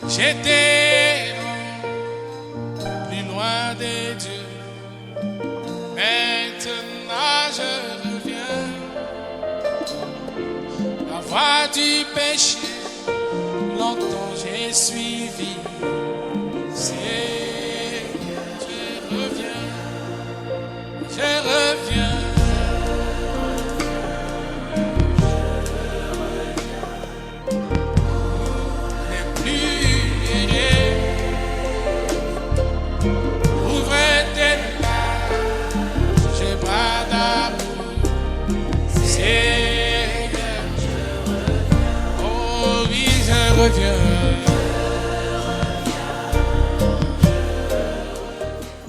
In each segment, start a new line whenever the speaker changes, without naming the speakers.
J'étais plus loin des dieux. Maintenant je reviens. La voie du péché, longtemps j'ai suivi. Seigneur, je reviens. Je reviens.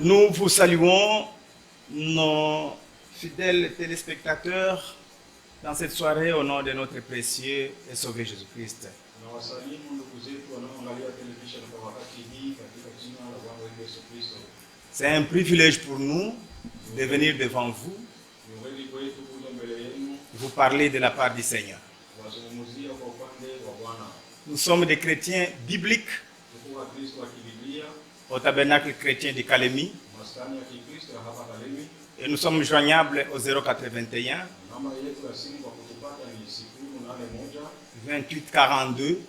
Nous vous saluons, nos fidèles téléspectateurs, dans cette soirée au nom de notre précieux et sauvé Jésus-Christ. C'est un privilège pour nous de venir devant vous, vous parler de la part du Seigneur. Nous sommes des chrétiens bibliques au tabernacle chrétien de Kalemi et nous sommes joignables au 081 28 42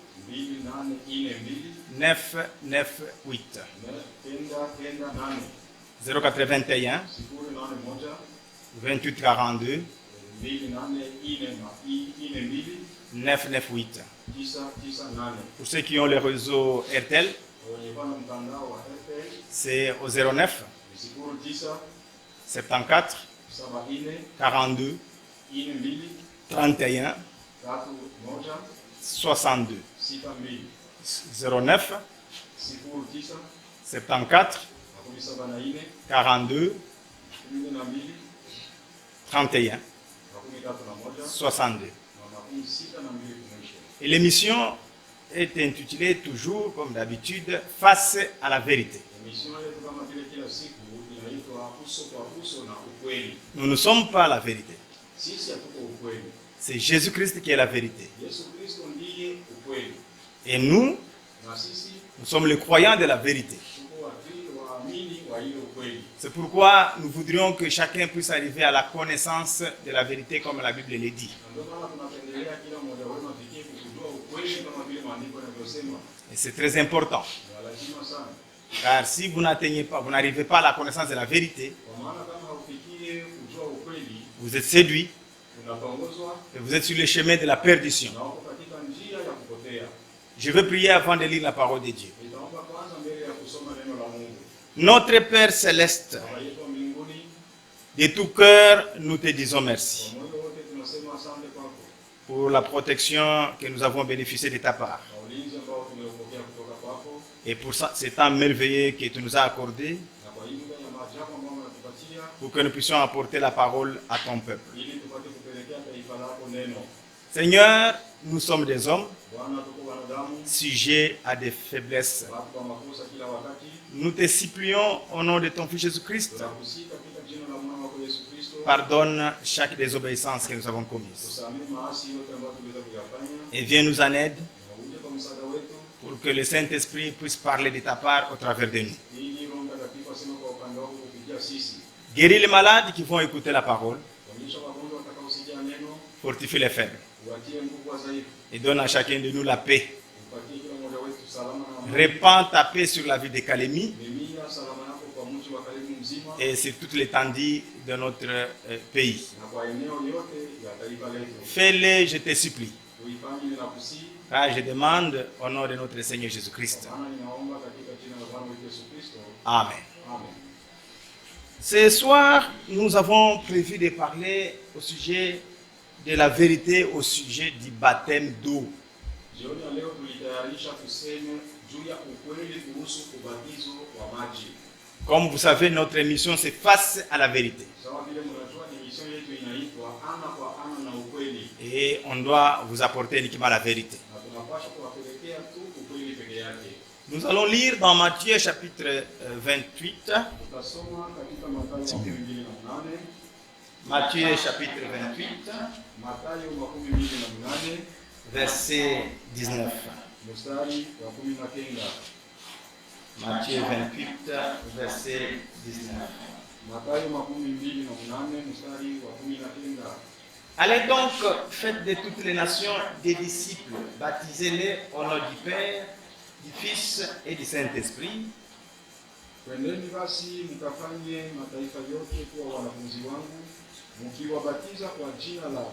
998 081 28 42 998. Pour ceux qui ont le réseau RTL, c'est au 09 74 42 31 62 09 74 42 31 62. Et l'émission est intitulée toujours, comme d'habitude, Face à la vérité. Nous ne sommes pas la vérité. C'est Jésus-Christ qui est la vérité. Et nous sommes les croyants de la vérité. C'est pourquoi nous voudrions que chacun puisse arriver à la connaissance de la vérité comme la Bible le dit. Et c'est très important. Car si vous n'atteignez pas, vous n'arrivez pas à la connaissance de la vérité, vous êtes séduit et vous êtes sur le chemin de la perdition. Je veux prier avant de lire la parole de Dieu. Notre Père Céleste, de tout cœur, nous te disons merci pour la protection que nous avons bénéficiée de ta part et pour ce temps merveilleux que tu nous as accordé pour que nous puissions apporter la parole à ton peuple. Seigneur, nous sommes des hommes sujets à des faiblesses. Nous te supplions au nom de ton Fils Jésus-Christ, pardonne chaque désobéissance que nous avons commise. Et viens nous en aide pour que le Saint-Esprit puisse parler de ta part au travers de nous. Guéris les malades qui vont écouter la parole. Fortifie les faibles. Et donne à chacun de nous la paix. Répands ta paix sur la vie de Kalemi et sur toute l'étendue de notre pays. Fais-le, je te supplie. Car je demande au nom de notre Seigneur Jésus-Christ. Amen. Ce soir, nous avons prévu de parler au sujet de la vérité, au sujet du baptême d'eau. Comme vous savez, notre émission c'est Face à la vérité. Et on doit vous apporter uniquement la vérité. Nous allons lire dans Matthieu chapitre 28. Matthieu chapitre 28, verset 19.
mstari wa 19.
Matthieu 28, verset 19.
Mathayo 28 mstari wa 19.
Allez donc, faites de toutes les nations des disciples, baptisez-les au nom du Père, du Fils et du Saint-Esprit,
Twendeni basi mkafanye mataifa yote kuwa wanafunzi wangu, mkiwabatiza kwa jina la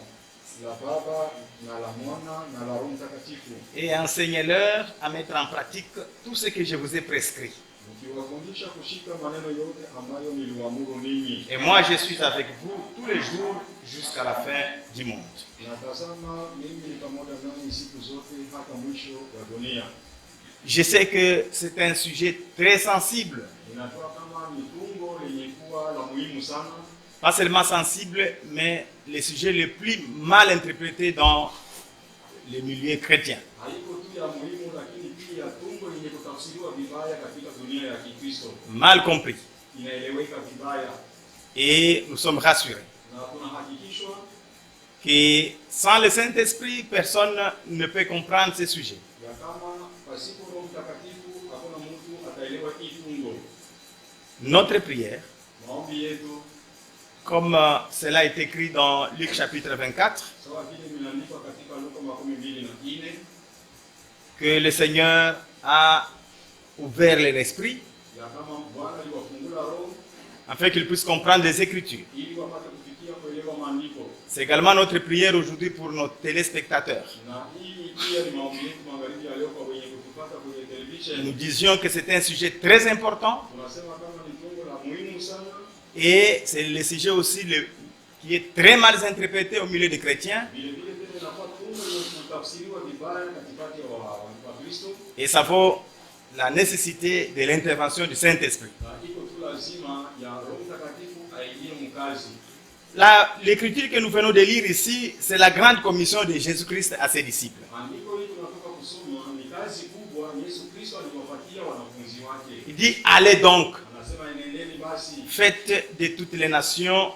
Baba na la Mwana na la Roho Mtakatifu,
et enseignez-leur à mettre en pratique tout ce que je vous ai prescrit.
mkiwafundisha kushika maneno yote ambayo niliwaamuru ninyi.
Et moi, je suis avec vous tous les jours jusqu'à la fin du monde.
Na tazama, mimi ni pamoja nanyi siku zote hata mwisho wa dunia.
Je sais que c'est un sujet très sensible,
Inatoa kama ni tungo lenye kuwa la muhimu sana,
pas seulement sensible, mais le sujet le plus mal interprété dans les milieux chrétiens.
haiko tu ya muhimu, lakini pia tungo lenye kutafsiriwa vibaya katika dunia ya Kikristo,
Mal compris.
inaeleweka vibaya,
Et nous sommes rassurés
na tunahakikishwa
que sans le Saint-Esprit, personne ne peut comprendre ce sujet.
ya kama pasipo Roho Mtakatifu hakuna mtu ataelewa hii tungo.
Notre prière,
Maombi yetu
comme cela est écrit dans Luc chapitre 24,
sawa vile imeandikwa katika Luka 24,
que le Seigneur a ouvert leur esprit
ya kama Bwana aliwafungula roho
afin qu'ils puissent comprendre les Écritures.
ili wapate kufikia kuelewa maandiko.
C'est également notre prière aujourd'hui pour nos téléspectateurs.
Na hii pia ni maombi yetu magharibi ya leo kwa wenye kutupata kwenye
Nous
television.
disions que c'est un sujet très important
Tunasema kama ni tungo la muhimu sana,
et c'est le sujet aussi qui est très mal interprété au milieu des chrétiens.
vile vile tena inakuwa tungo yenye kutafsiriwa vibaya katikati ya Wakristo,
Et ça vaut la nécessité de l'intervention du Saint-Esprit.
na iko tu lazima ya Roho Mtakatifu aingie mkazi.
L'écriture que nous venons de lire ici, c'est la grande commission de Jésus-Christ à ses disciples.
Andiko hili tunatoka kusoma ni kazi kubwa Yesu Kristo aliwapatia wanafunzi wake.
Il dit, allez donc,
Anasema enendeni basi
faites de toutes les nations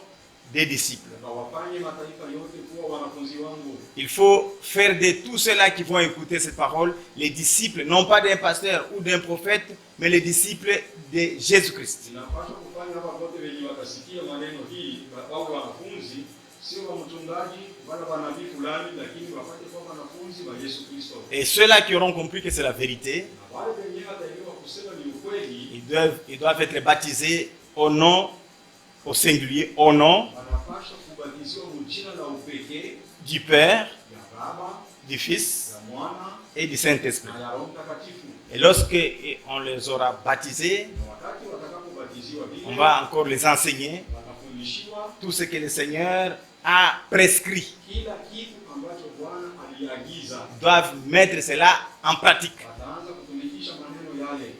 des disciples.
mkawafanye mataifa yote kuwa wanafunzi wangu.
Il faut faire de tous ceux-là qui vont écouter cette parole, les disciples, non pas d'un pasteur ou d'un prophète, mais les disciples de Jésus-Christ.
Inapaswa kufanya hapa wote wenye watasikia maneno hii wawe wanafunzi, sio wa mchungaji wala wanabii fulani, lakini wapate kuwa wanafunzi wa Yesu Kristo.
Et ceux-là qui auront compris que c'est la vérité,
Na wale wenyewe wataelewa kusema ni ukweli,
ils doivent être baptisés au nom, au singulier, au nom
wanapaswa kubatiziwa mjina la upekee
du Père,
ya Baba,
du Fils
ya Mwana
et du Saint-Esprit.
na ya Roho Mtakatifu.
Et lorsque on les aura baptisés,
Na wakati watakapobatiziwa
on
vile,
va encore les enseigner
watafundishiwa
tout ce que le Seigneur a prescrit.
kila kitu ambacho Bwana aliagiza.
Ils doivent mettre cela en pratique.
Wataanza kutumikisha maneno yale.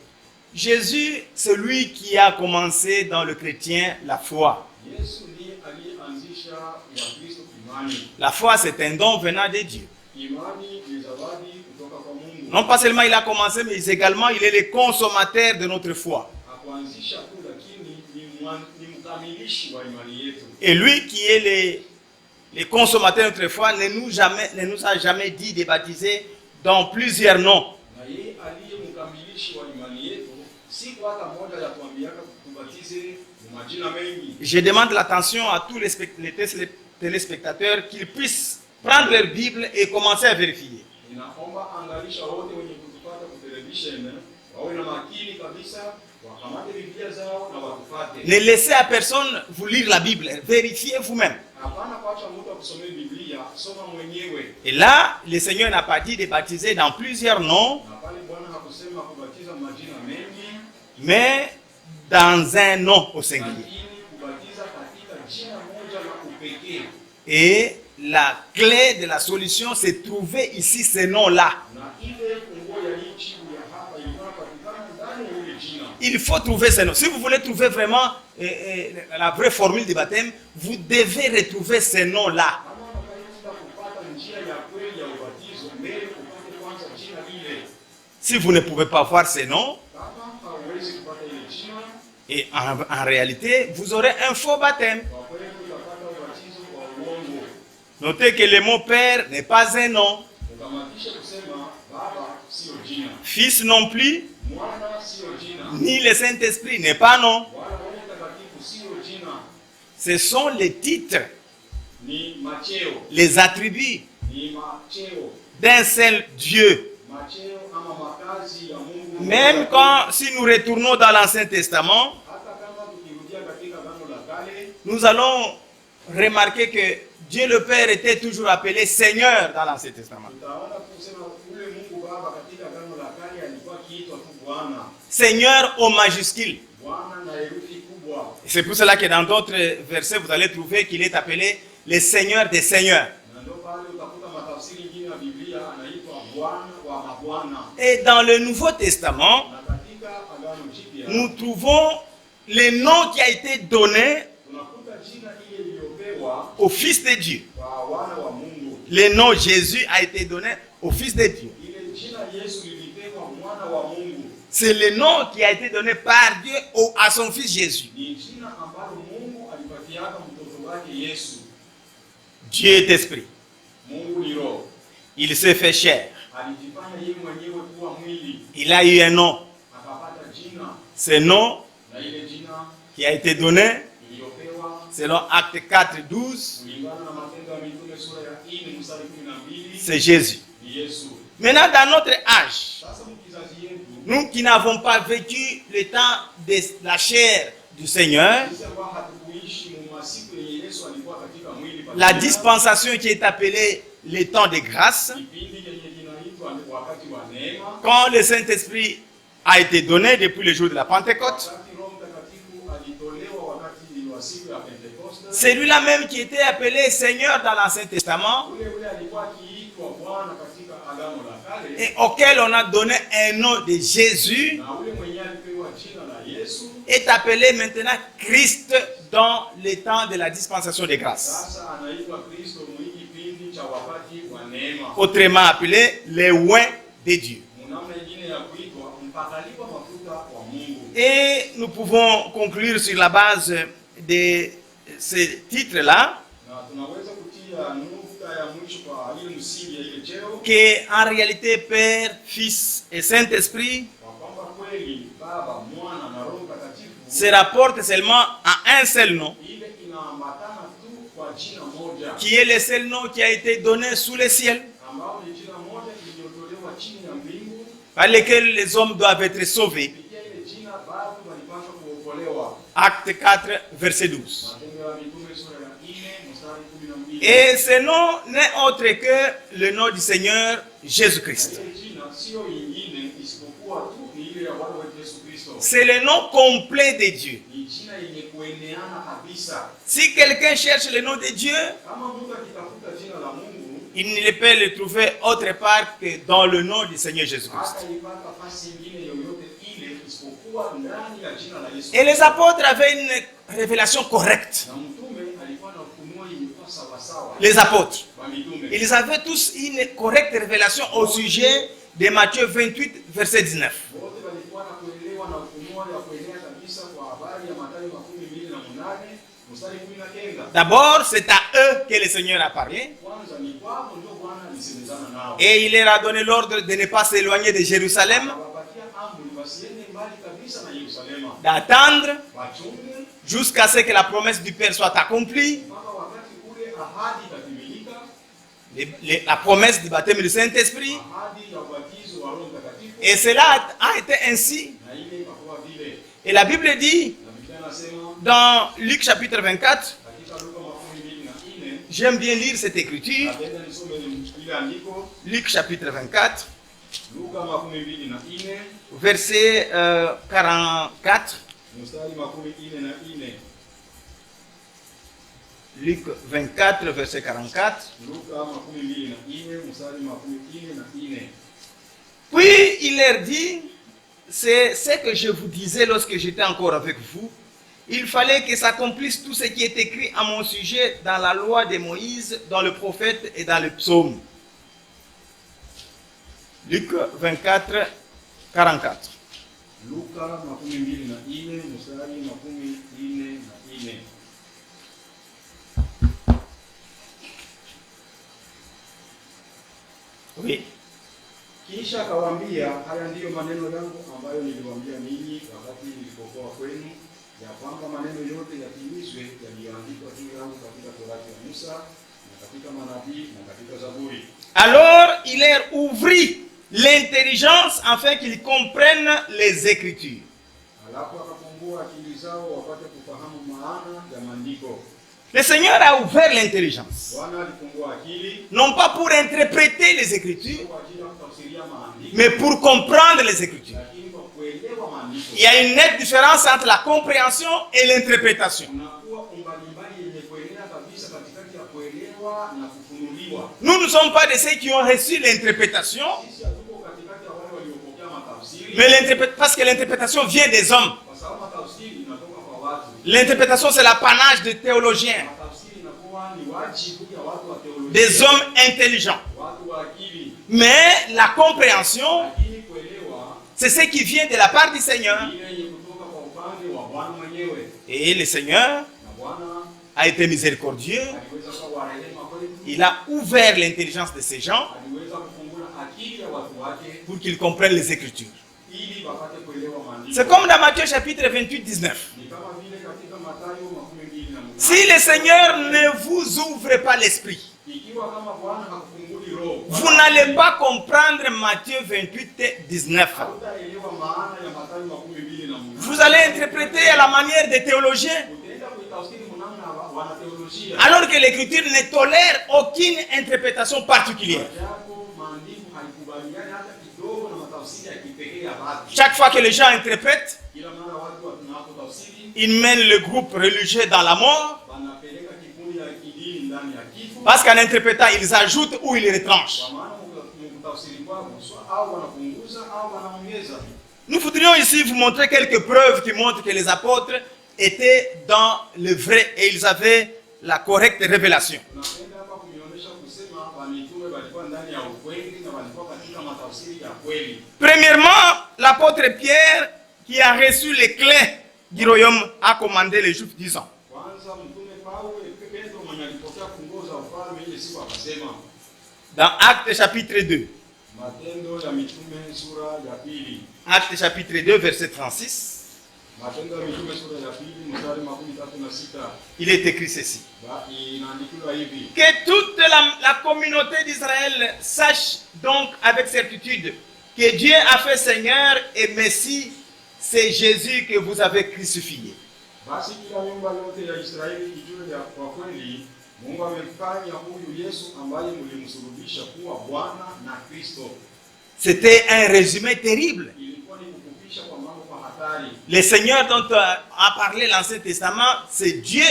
Jésus, c'est lui qui a commencé dans le chrétien la foi.
Yesu ndiye aliyeanzisha Wakristo imani.
La foi, c'est un don venant de Dieu.
Imani ni zawadi kutoka kwa Mungu.
Non pas seulement il a commencé, mais également il est le consommateur de notre foi.
Hakuanzisha tu, lakini ni mkamilishi wa imani yetu.
Et lui qui est le consommateur de notre foi ne nous a jamais dit de baptiser dans plusieurs noms.
Na yeye aliye mkamilishi wa imani yetu, siku hata moja ya kuambiaka tubatize majina mengi.
Je demande l'attention à tous les téléspectateurs qu'ils puissent prendre leur Bible et commencer à vérifier.
Ninaomba angalisha wote wenye kutupata kwa television wawe na makini kabisa, wakamate Biblia zao na watufate.
Ne laissez à personne vous lire la Bible, vérifiez vous-même.
Hapana kuacha mtu akusomee Biblia, soma mwenyewe.
Et là, le Seigneur n'a pas dit de baptiser dans plusieurs noms,
Na pale Bwana hakusema kubatiza majina mengi,
mais dans un nom au singulier.
lakini kubatiza katika jina moja la upekee.
Et la clé de la solution, c'est trouver ici ces noms-là.
Na ile funguo ya hii jibu ya hapa ilikuwa patikana ndani ya ile jina.
Il faut trouver ces noms. Si vous voulez trouver vraiment la vraie formule du baptême, vous devez retrouver ces noms-là.
Kama unataka kupata njia ya kweli ya ubatizo, mbele upate kwanza jina ile.
Si vous ne pouvez pas voir ces noms,
Kama hauwezi kupata ile jina,
et en réalité, vous aurez un faux baptême.
kwa kweli utapata ubatizo wa uongo.
Notez que le mot Père n'est pas un nom.
Ukamatisha kusema Baba si sio jina,
Fils non plus,
Mwana sio jina,
ni le Saint-Esprit n'est pas non.
wala Roho Mtakatifu sio jina,
Ce sont les titres,
ni macheo,
les attributs
ni macheo,
d'un seul Dieu.
macheo ama makazi ya Mungu.
Même quand, si nous retournons dans l'Ancien Testament,
hata kama tukirudia katika Agano la Kale,
nous allons remarquer que Dieu le Père était toujours appelé Seigneur dans l'Ancien Testament.
tutaona kusema ule Mungu Baba katika Agano la Kale alikuwa akiitwa tu Bwana,
Seigneur au majuscule.
Bwana na herufi kubwa.
C'est pour cela que dans d'autres versets, vous allez trouver qu'il est appelé le Seigneur des Seigneurs.
Na ndio pale utakuta matafsiri nyingine ya Biblia anaitwa Bwana wa mabwana.
Et dans le Nouveau Testament,
Na katika Agano Jipya
nous trouvons le nom qui a été donné
tunakuta jina ile iliyopewa
au Fils de Dieu.
kwa wana wa Mungu.
Le nom Jésus a été donné au Fils de Dieu.
Ile jina Yesu lilipewa mwana wa Mungu.
C'est le nom qui a été donné par Dieu à son Fils Jésus.
Ni jina ambalo Mungu alipatiaka mtoto wake Yesu.
Dieu est esprit.
Mungu ni roho.
Il s'est fait chair.
Alijifanya yeye mwenyewe kuwa mwili,
Il a eu un nom.
akapata jina,
Ce nom
na ile jina
qui a été donné
iliyopewa
selon Acte 4, 12,
kulingana na Matendo ya Mitume sura ya 4 mstari 12
c'est Jésus.
ni Yesu.
Maintenant, dans notre âge,
Sasa mkizazi yetu
nous qui n'avons pas vécu le temps de la chair du Seigneur,
sisi ambao hatukuishi mu masiku yenye Yesu alikuwa katika mwili pa
la
dunia,
dispensation qui est appelée le temps de grâce,
kipindi yenye kinaitwa wakati wa neema,
quand le Saint-Esprit a été donné depuis le jour de la Pentecôte,
wakati Roho Mtakatifu alitolewa wakati wa siku ya Pentekoste,
c'est lui-là même qui était appelé Seigneur dans l'Ancien Testament
ule alikuwa akiitwa Bwana katika Agano la Kale,
et auquel on a donné un nom de Jésus,
na ule mwenye alipewa jina la Yesu
est appelé maintenant Christ dans le temps de la dispensation de grâce,
sasa anaitwa Kristo mwingi kipindi cha wakati wa neema,
autrement appelé le oint de Dieu.
namna nyingine ya kuitwa mpakaliwa mafuta wa Mungu.
Et nous pouvons conclure sur la base de ce titre-là
Na tunaweza kutia nukta ya mwisho kwa ile msingi ya ile cheo
que en réalité Père, Fils et Saint-Esprit
kwa kwamba kweli Baba, Mwana na Roho Mtakatifu
se rapportent seulement à un seul nom,
ile inaambatana tu kwa jina moja
qui est le seul nom qui a été donné sous le ciel,
ambao ni jina moja lililotolewa chini ya mbingu,
par lequel les hommes doivent être sauvés.
kupitia ile jina bado walipaswa kuokolewa.
Acte 4, verset 12.
Matendo ya Mitume sura ya 4 mstari 12.
Et ce nom n'est autre que le nom du Seigneur Jésus-Christ.
Ile jina sio ingine isipokuwa tu ni ile ya Bwana wetu Yesu Kristo.
C'est le nom complet de Dieu.
Ni jina yenye kueneana kabisa.
Si quelqu'un cherche le nom de Dieu,
Kama mtu akitafuta jina la Mungu,
il ne peut le trouver autre part que dans le nom du Seigneur Jésus-Christ.
hata ipata nafasi nyingine yoyote ile isipokuwa ndani ya jina la Yesu.
Et les apôtres avaient une révélation correcte.
Na mtume alikuwa na ufunuo ilikuwa sawa sawa.
Les apôtres.
Kwa mitume.
Ils avaient tous une correcte révélation au sujet de Matthieu 28, verset 19.
Wote walikuwa na kuelewa na ufunuo ya kuenea kabisa kwa habari ya Mathayo 28 mstari 19.
D'abord, c'est à eux que le Seigneur a parlé.
Kwanza ni kwao ndio Bwana alisemezana nao.
Et il leur a donné l'ordre de ne pas s'éloigner de Jérusalem,
Akawapatia amri wasiende mbali kabisa na Yerusalema.
d'attendre
Wachunge
jusqu'à ce que la promesse du Père soit accomplie,
mpaka wakati ule ahadi itatimilika,
la promesse du baptême du Saint-Esprit.
ahadi ya ubatizo wa Roho Mtakatifu,
Et cela a été ainsi.
na ile ikakuwa vile.
Et la Bible dit
Na Biblia inasema
dans Luc chapitre 24,
katika Luka 24,
j'aime bien lire cette écriture,
napenda nisome ile andiko,
Luc chapitre 24,
Luka 24
verset 44.
mstari 24.
Luc 24, verset 44.
Luka 24 mstari 24.
Puis il leur dit, c'est ce que je vous disais lorsque j'étais encore avec vous. Il fallait que s'accomplisse tout ce qui est écrit à mon sujet dans la loi de Moïse, dans le prophète et dans le psaume. Luc 24, 44.
Luka 24 mstari 24.
Oui.
Kisha akawaambia, haya ndiyo maneno yangu ambayo niliwaambia ninyi wakati nilipokuwa kwenu, ya kwamba maneno yote yatimizwe yaliyoandikwa juu yangu katika Torati ya Musa na katika manabii na katika Zaburi.
Alors il leur ouvrit l'intelligence afin qu'ils comprennent les Écritures.
Alafu akafungua akili zao wapate kufahamu maana ya maandiko.
Le Seigneur a ouvert l'intelligence,
Bwana alifungua akili
non pas pour interpréter les Écritures,
kwa ajili ya kutafsiria maandiko,
mais pour comprendre les Écritures.
lakini kwa kuelewa maandiko.
Il y a une nette différence entre la compréhension et l'interprétation.
Unakuwa umbalimbali yenye kuelewa kabisa katikati ya kuelewa na kufunuliwa.
Nous ne sommes pas de ceux qui ont reçu l'interprétation,
Sisi hatuko katikati ya wale waliopokea matafsiri,
mais parce que l'interprétation vient des hommes.
kwa sababu matafsiri inatoka kwa watu.
L'interprétation, c'est l'apanage des théologiens,
Matafsiri inakuwa ni wajibu ya watu wa teolojia,
des hommes intelligents.
watu wa akili.
Mais la compréhension,
Lakini kuelewa
c'est ce qui vient de la part du Seigneur.
ile yenye kutoka kwa upande wa Bwana mwenyewe,
Et le Seigneur
na Bwana
a été miséricordieux.
aliweza kuwa rehema kwetu,
Il a ouvert l'intelligence de ces gens
aliweza kufungua akili ya watu wake
pour qu'ils comprennent les Écritures.
ili wapate kuelewa maandiko.
C'est comme dans Matthieu chapitre 28, 19.
Ni kama vile katika Mathayo 28.
Si le Seigneur ne vous ouvre pas l'esprit,
Ikiwa kama Bwana hakufunguli roho,
vous n'allez pas comprendre Matthieu 28, 19.
hautaelewa maana ya Mathayo 28.
Vous allez interpréter à la manière des théologiens,
Utaenda kuitafsiri mnamna wanateolojia.
alors que l'Écriture ne tolère aucune interprétation particulière.
Japo maandiko haikubaliani hata kidogo na matafsiri ya kipekee ya watu.
Chaque fois que les gens interprètent,
Kila mara watu wanapotafsiri,
ils mènent le groupe religieux dans la mort,
wanapeleka kikundi ya kidini ndani ya kifo.
parce qu'en interprétant, ils ajoutent ou ils retranchent.
Kwa maana mkutafsiri kwao au wanapunguza au wanaongeza.
Nous voudrions ici vous montrer quelques preuves qui montrent que les apôtres étaient dans le vrai et ils avaient la correcte révélation.
Tunapenda hapa kuionyesha kusema mitume walikuwa ndani ya ukweli na walikuwa katika matafsiri ya kweli.
Premièrement, l'apôtre Pierre, qui a reçu les clés du royaume, a commandé les Juifs disant,
Kwanza mtume Paulo Petro mwenye alipokea funguo za ufalme ile siku akasema,
dans Actes chapitre 2,
Matendo ya Mitume sura ya pili.
Actes chapitre 2, verset 36,
Matendo ya Mitume sura ya pili mstari 36.
il est écrit ceci.
Inaandikwa hivi:
Que toute la communauté d'Israël sache donc avec certitude que Dieu a fait Seigneur et Messie, c'est Jésus que vous avez crucifié.
Basi kila nyumba yote ya Israeli ijue ya kwa kweli Mungu amemfanya huyu Yesu ambaye mlimsulubisha kuwa Bwana na Kristo.
C'était un résumé terrible.
Ilikuwa ni kukupisha kwa mambo kwa hatari.
Le Seigneur dont a parlé l'Ancien Testament, c'est Dieu.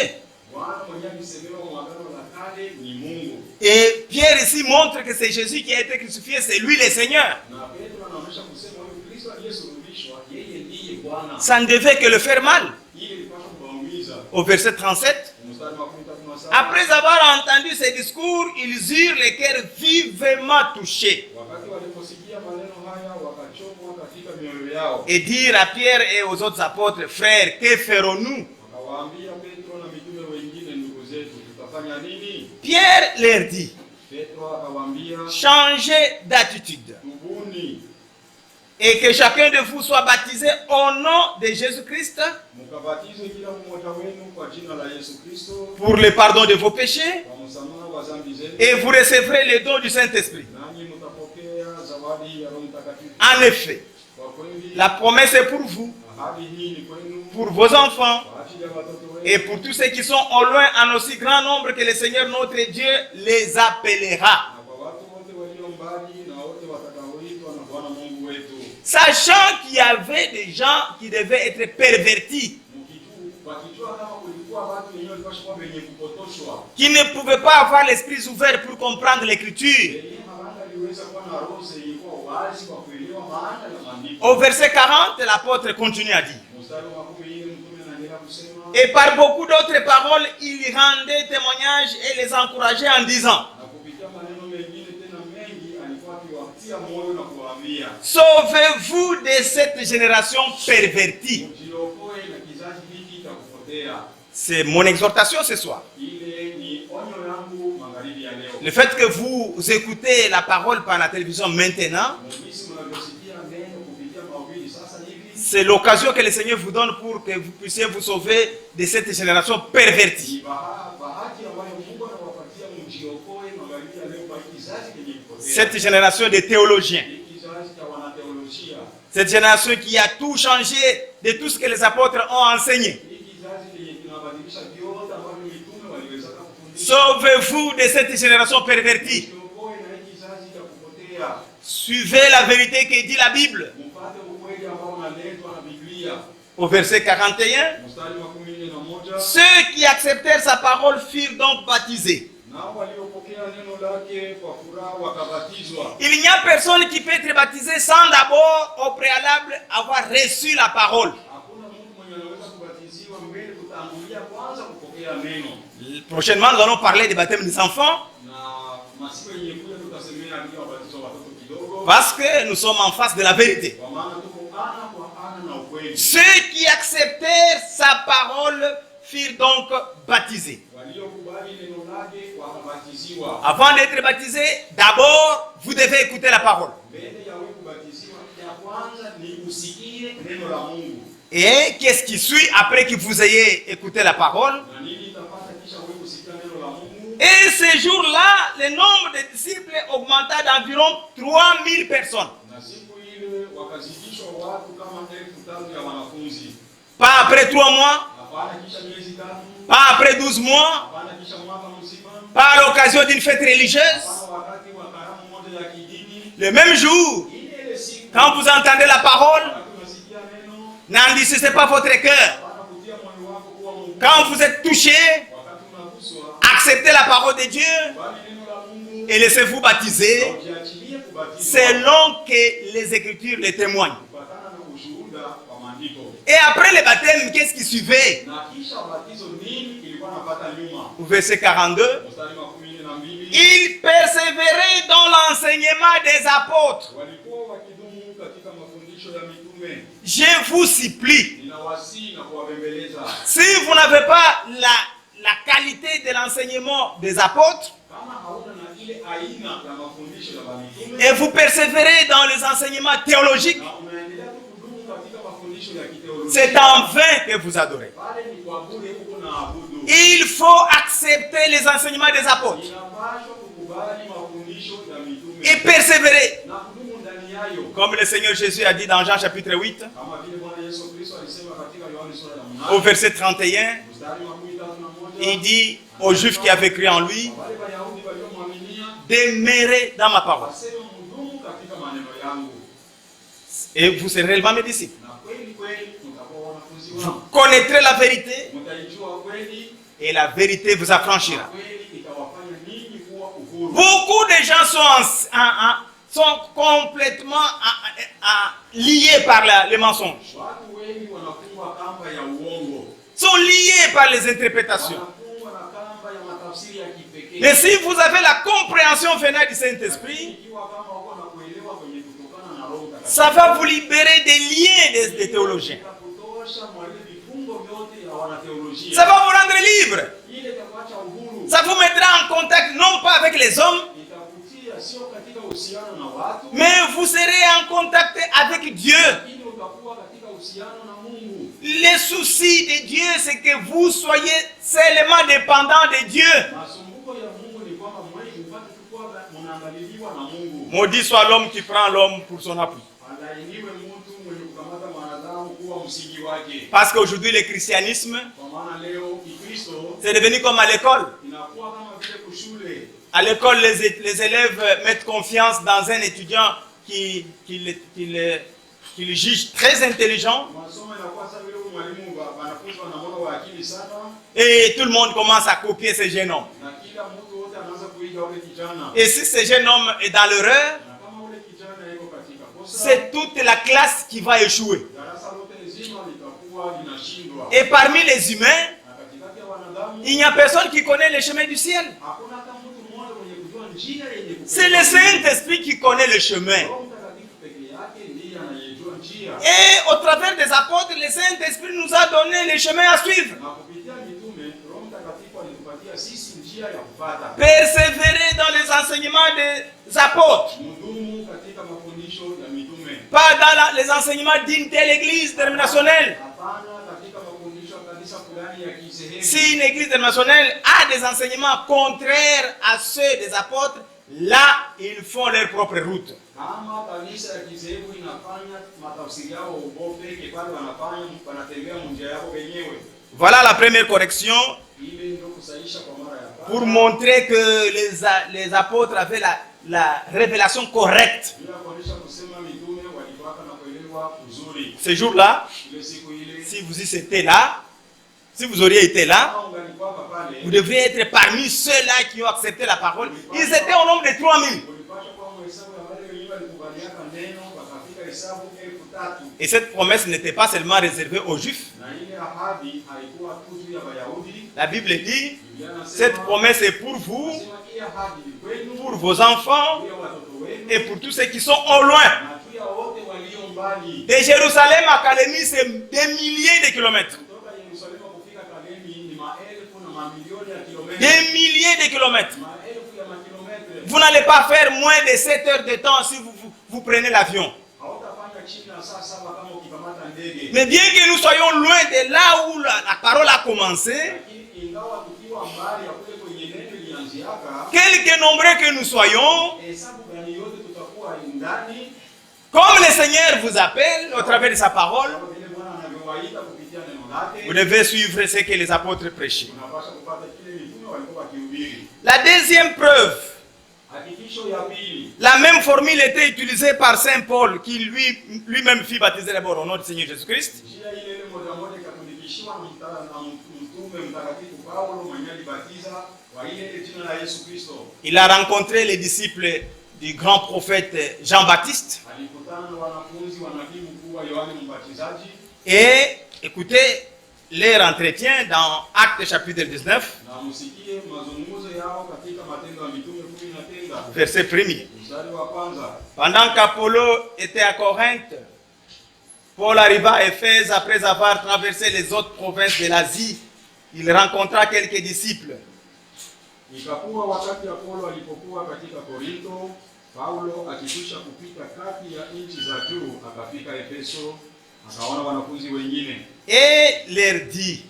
Bwana mwenyewe alisemewa kwa agano la kale ni Mungu.
Et Pierre ici montre que c'est Jésus qui a été crucifié, c'est lui le Seigneur.
Na Petro anaonyesha kusema huyu Kristo aliyesulubishwa yeye ndiye Bwana.
Ça ne devait que le faire mal.
Ile ilikuwa kuwaumiza.
Au verset 37,
Mstari wa 37.
après avoir entendu ces discours, ils eurent les cœurs vivement touchés
Wakati waliposikia maneno haya wakachomwa katika mioyo yao.
et dirent à Pierre et aux autres apôtres, frères, que ferons-nous?
Wakawaambia Petro na mitume wengine, ndugu zetu, tutafanya nini?
Pierre leur dit,
Petro akawaambia,
changez d'attitude
tubuni
et que chacun de vous soit baptisé au nom de Jésus-Christ
mkabatizwe kila mmoja wenu kwa jina la Yesu Kristo
pour le pardon de vos péchés
kwa msamaha wa dhambi zenu,
et vous recevrez le don du Saint-Esprit.
nanyi mtapokea zawadi ya Roho Mtakatifu.
En effet,
Kwa kweli
la promesse est pour vous,
ahadi hii ni kwenu,
pour vos enfants
kwa ajili ya watoto
et
wenu
pour tous ceux qui sont au loin en aussi grand nombre que le Seigneur notre Dieu les appellera.
na kwa watu wote walio mbali na wote watakaoitwa na Bwana Mungu wetu.
Sachant qu'il y avait des gens qui devaient être pervertis,
Wakijua kama kulikuwa watu wenyewe walikuwa wenye kupotoshwa,
qui ne pouvaient pas avoir l'esprit ouvert pour comprendre l'écriture.
wenyewe hawangaliweza kuwa na roho ilikuwa wazi kwa kuelewa maana ya maandiko.
Au verset 40, l'apôtre continue à dire,
Mstari wa 14 mtume anaendelea kusema,
et par beaucoup d'autres paroles, il rendait témoignage et les encourageait en disant,
na kupitia maneno mengine tena mengi alikuwa akiwatia moyo na kuwaambia,
sauvez-vous de cette génération pervertie.
mjiokoe na kizazi hiki cha kupotea.
C'est mon exhortation ce soir.
Ile ni onyo yangu magharibi ya leo.
Le fait que vous vous écoutez la parole par la télévision maintenant, c'est l'occasion que le Seigneur vous donne pour que vous puissiez vous sauver de cette génération pervertie. Cette génération de théologiens. Cette génération qui a tout changé de tout ce que les apôtres ont enseigné. Sauvez-vous de cette génération pervertie. Suivez la vérité que dit la Bible. Au verset 41, ceux qui acceptèrent sa parole furent donc baptisés. Il n'y a personne qui peut être baptisé sans d'abord, au préalable, avoir reçu la parole. Prochainement, nous allons parler du baptême des enfants. Parce que nous sommes en face de la vérité. Ceux qui acceptèrent sa parole furent donc baptisés. Avant d'être baptisé, d'abord, vous devez écouter la parole. Et qu'est-ce qui suit après que vous ayez écouté la parole? Et ce jour-là, le nombre de disciples augmenta d'environ 3000 personnes. Pas après 3 mois, pas après 12 mois, pas à l'occasion d'une fête religieuse. Le même jour, quand vous entendez la parole, n'endurcissez pas votre cœur. Quand vous êtes touché, acceptez la parole de Dieu et laissez-vous baptiser selon que les Écritures le témoignent. Et après le baptême, qu'est-ce qui suivait? Au verset 42, ils persévéraient dans l'enseignement des apôtres. Je vous supplie, si vous n'avez pas la qualité de l'enseignement des apôtres, et vous persévérez dans les enseignements théologiques, c'est en vain que vous adorez. Il faut accepter les enseignements des apôtres et persévérer. Comme le Seigneur Jésus a dit dans Jean chapitre 8, au verset 31, il dit aux Juifs qui avaient cru en lui, demeurez dans ma parole. Et vous serez réellement mes disciples. Vous connaîtrez la vérité et la vérité vous affranchira. Beaucoup de gens sont complètement liés par les mensonges. Sont liés par les interprétations. Mais si vous avez la compréhension venant du Saint-Esprit, ça va vous libérer des liens des théologiens. Ça va vous rendre libre. Ça vous mettra en contact non pas avec les hommes, mais vous serez en contact avec Dieu. Le souci de Dieu, c'est que vous soyez seulement dépendant de Dieu. Maudit soit l'homme qui prend l'homme pour son appui. Parce qu'aujourd'hui, le christianisme, c'est devenu comme à l'école. À l'école, les élèves mettent confiance dans un étudiant qui le juge très intelligent. Et tout le monde commence à copier ce jeune homme. Et si ce jeune homme est dans l'erreur, c'est toute la classe qui va échouer. Et parmi les humains, il n'y a personne qui connaît le chemin du ciel. C'est le Saint-Esprit qui connaît le chemin. Et au travers des apôtres, le Saint-Esprit nous a donné le chemin à suivre.
njia ya kufuata.
Persévérez dans les enseignements des apôtres.
Mdumu katika mafundisho ya mitume.
Pas dans les enseignements d'une telle église dénominationnelle.
Hapana katika mafundisho ya kanisa fulani ya kisehebu.
Si une église dénominationnelle a des enseignements contraires à ceux des apôtres, là, ils font leur propre route.
Kama kanisa ya kisehebu inafanya matafsiri yao wao peke pale wanatembea njia yao wenyewe.
Voilà la première correction
Ile ndio kusahisha kwa mara ya kwanza.
pour montrer que les apôtres avaient la révélation correcte.
Bila kuonesha kusema mitume walikuwa na kuelewa uzuri.
Ce jour-là,
Ile siku ile
si vous y étiez là, si vous auriez été là,
kama ungalikuwa pale,
vous devriez être parmi ceux-là qui ont accepté la parole. Ils étaient au nombre de 3000.
ulipaswa kwa mhesabu ya wale wenyewe walikubaliana neno wakafika hesabu 3000.
Et cette promesse n'était pas seulement réservée aux Juifs.
Na ile ahadi haikuwa tu juu ya Wayahudi.
La Bible dit,
Biblia inasema,
cette promesse est pour vous,
inasema hii ahadi ni kwenu,
pour vos enfants
juu ya watoto wenu,
et pour tous ceux qui sont au loin.
na juu ya wote walio mbali.
De Jérusalem à Calémie, c'est des milliers de kilomètres.
Kutoka Yerusalemu kufika Kalemi ni maelfu na mamilioni ya kilomita.
Des milliers de kilomètres.
Maelfu ya makilometre.
Vous n'allez pas faire moins de 7 heures de temps si vous prenez l'avion.
Hautafanya chini ya saa 7 kama ukikamata ndege.
Mais bien que nous soyons loin de là où la parole a commencé,
Lakini ingawa tukiwa mbali ya kule kwenye neno ilianziaka,
quelque nombreux que nous soyons,
hesabu gani yote tutakuwa ndani,
comme le Seigneur vous appelle au travers de sa parole,
kama vile Bwana anavyowaita kupitia neno lake.
vous devez suivre ce que les apôtres prêchaient.
Unapaswa kupata kile mitume walikuwa wakihubiri.
La deuxième preuve,
Hakikisho ya pili,
la même formule était utilisée par Saint Paul, qui lui-même fit baptiser d'abord au nom du Seigneur Jésus-Christ.
njia ile ile moja moja ikatumikishiwa na mtume mtakatifu Paulo mwenye alibatiza kwa ile jina la Yesu Kristo.
Il a rencontré les disciples du grand prophète Jean-Baptiste.
Alikutana na wanafunzi wa nabii mkuu wa Yohane Mbatizaji.
Et écoutez leur entretien dans Actes chapitre 19,
Na msikie mazungumzo yao katika Matendo ya Mitume 19
verset 1er.
mstari wa kwanza.
Pendant qu'Apollo était à Corinthe, Paul arriva à Éphèse après avoir traversé les autres provinces de l'Asie. Il rencontra quelques disciples.
Ikakuwa wakati Apolo alipokuwa katika Korinto, Paulo akikwisha kupita kati ya nchi za juu akafika Efeso, akaona wanafunzi wengine.
Et leur dit,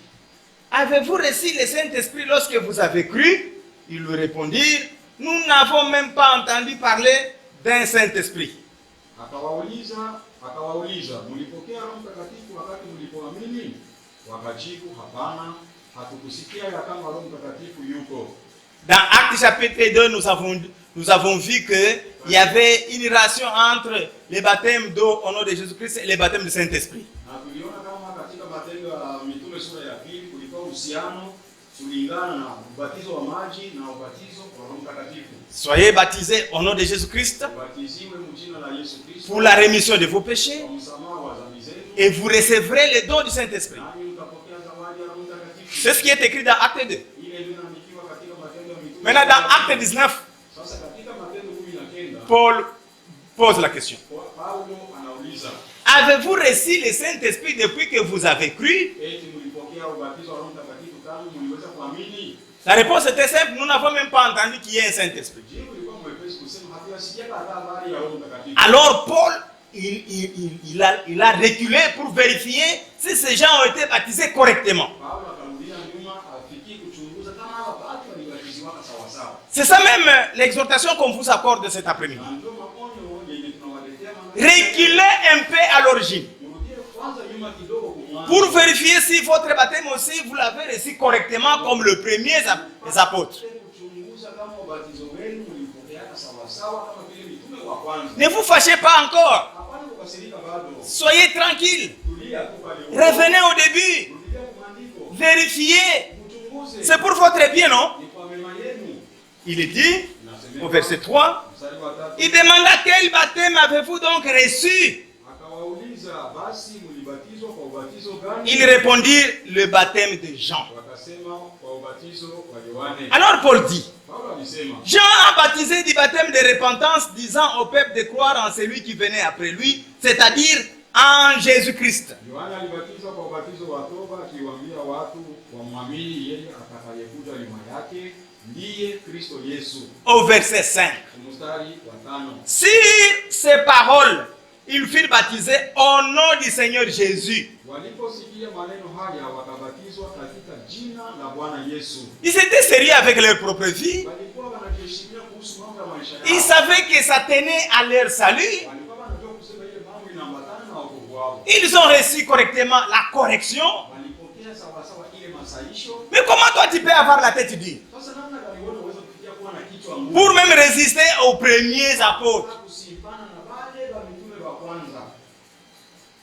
avez-vous reçu le Saint-Esprit lorsque vous avez cru? Ils lui répondirent, nous n'avons même pas entendu parler d'un Saint-Esprit.
Akawauliza, mlipokea Roho Mtakatifu wakati mlipoamini? Wakajibu, hapana, hatukusikia ya kama Roho Mtakatifu yuko.
Dans Actes chapitre 2, nous avons vu qu'il y avait une relation entre le baptême d'eau au nom de Jésus-Christ et le baptême du Saint-Esprit.
Na tuliona kama katika Matendo ya Mitume sura ya 2 kulikuwa uhusiano kulingana na ubatizo wa maji na ubatizo wa Roho Mtakatifu.
Soyez baptisés au nom de Jésus-Christ
Batiziwe mjina la Yesu Kristo
pour la rémission de vos péchés
kwa msamaha wa dhambi zenu,
et vous recevrez le don du Saint-Esprit.
nanyi mtapokea zawadi ya Roho Mtakatifu.
C'est ce qui est écrit dans Acte 2.
Ile ndio inaandikiwa katika Matendo ya Mitume.
Maintenant, dans Acte 19,
Sasa katika Matendo 19
Paul pose la question.
Paulo anauliza,
Avez-vous reçu le Saint-Esprit depuis que vous avez cru?
eti mlipokea ubatizo wa Roho Mtakatifu tangu mliweza kuamini?
La réponse était simple, nous n'avons même pas entendu qu'il y ait un Saint-Esprit.
Jibu lilikuwa mwepesi kusema hatuyasikia habari ya Roho Mtakatifu.
Alors Paul, il a reculé pour vérifier si ces gens ont été baptisés correctement.
Paulo akarudia nyuma afikie kuchunguza kama hawa watu walibatiziwa sawa sawa.
C'est ça même l'exhortation qu'on vous accorde cet après-midi.
Na ndio maonyo yenye tunawaletea
Reculez un peu à l'origine
mrudie kwanza nyuma kidogo kumwanzo.
pour vérifier si votre baptême aussi vous l'avez reçu correctement comme le premier des apôtres.
Kuchunguza kama ubatizo wenu mlipokea sawa sawa kama vile mitume wa kwanza.
Ne vous fâchez pas encore.
Hapana kukasirika bado.
Soyez tranquille.
Tulia tu pale.
Revenez au début.
Rudia kumandiko.
Vérifiez.
Mchunguze.
C'est pour votre bien, non?
Ni kwa mema yenu.
Il est dit au verset 3,
Mstari wa 3.
il demanda quel baptême avez-vous donc reçu?
Akawauliza, basi mlibatizwa kwa ubatizo gani?
Ils répondirent le baptême de Jean.
Wakasema kwa ubatizo wa Yohane.
Alors Paul dit,
Paulo alisema,
Jean a baptisé du baptême de repentance, disant au peuple de croire en celui qui venait après lui, c'est-à-dire en Jésus-Christ.
Yohane alibatiza kwa ubatizo wa toba akiwaambia watu wamwamini yeye atakayekuja nyuma yake, ndiye ndiye Kristo Yesu.
Au verset 5.
Mstari wa 5.
Sur ces paroles, ils furent baptisés au nom du Seigneur Jésus.
Waliposikia maneno haya wakabatizwa katika jina la Bwana Yesu.
Ils étaient sérieux avec leur propre vie.
Walikuwa wanajiheshimia kuhusu mambo ya maisha yao.
Ils savaient que ça tenait à leur salut.
Walikuwa wanajua kusema ile mambo inaambatana na wokovu wao.
Ils ont reçu correctement la correction.
Walipokea sawa sawa ile masaisho.
Mais comment toi tu peux avoir la tête dure
Sasa namna gani wewe unaweza kufikia kuwa na kichwa ngumu?
pour même résister aux premiers apôtres?
Kusipana na wale wa mitume wa kwanza.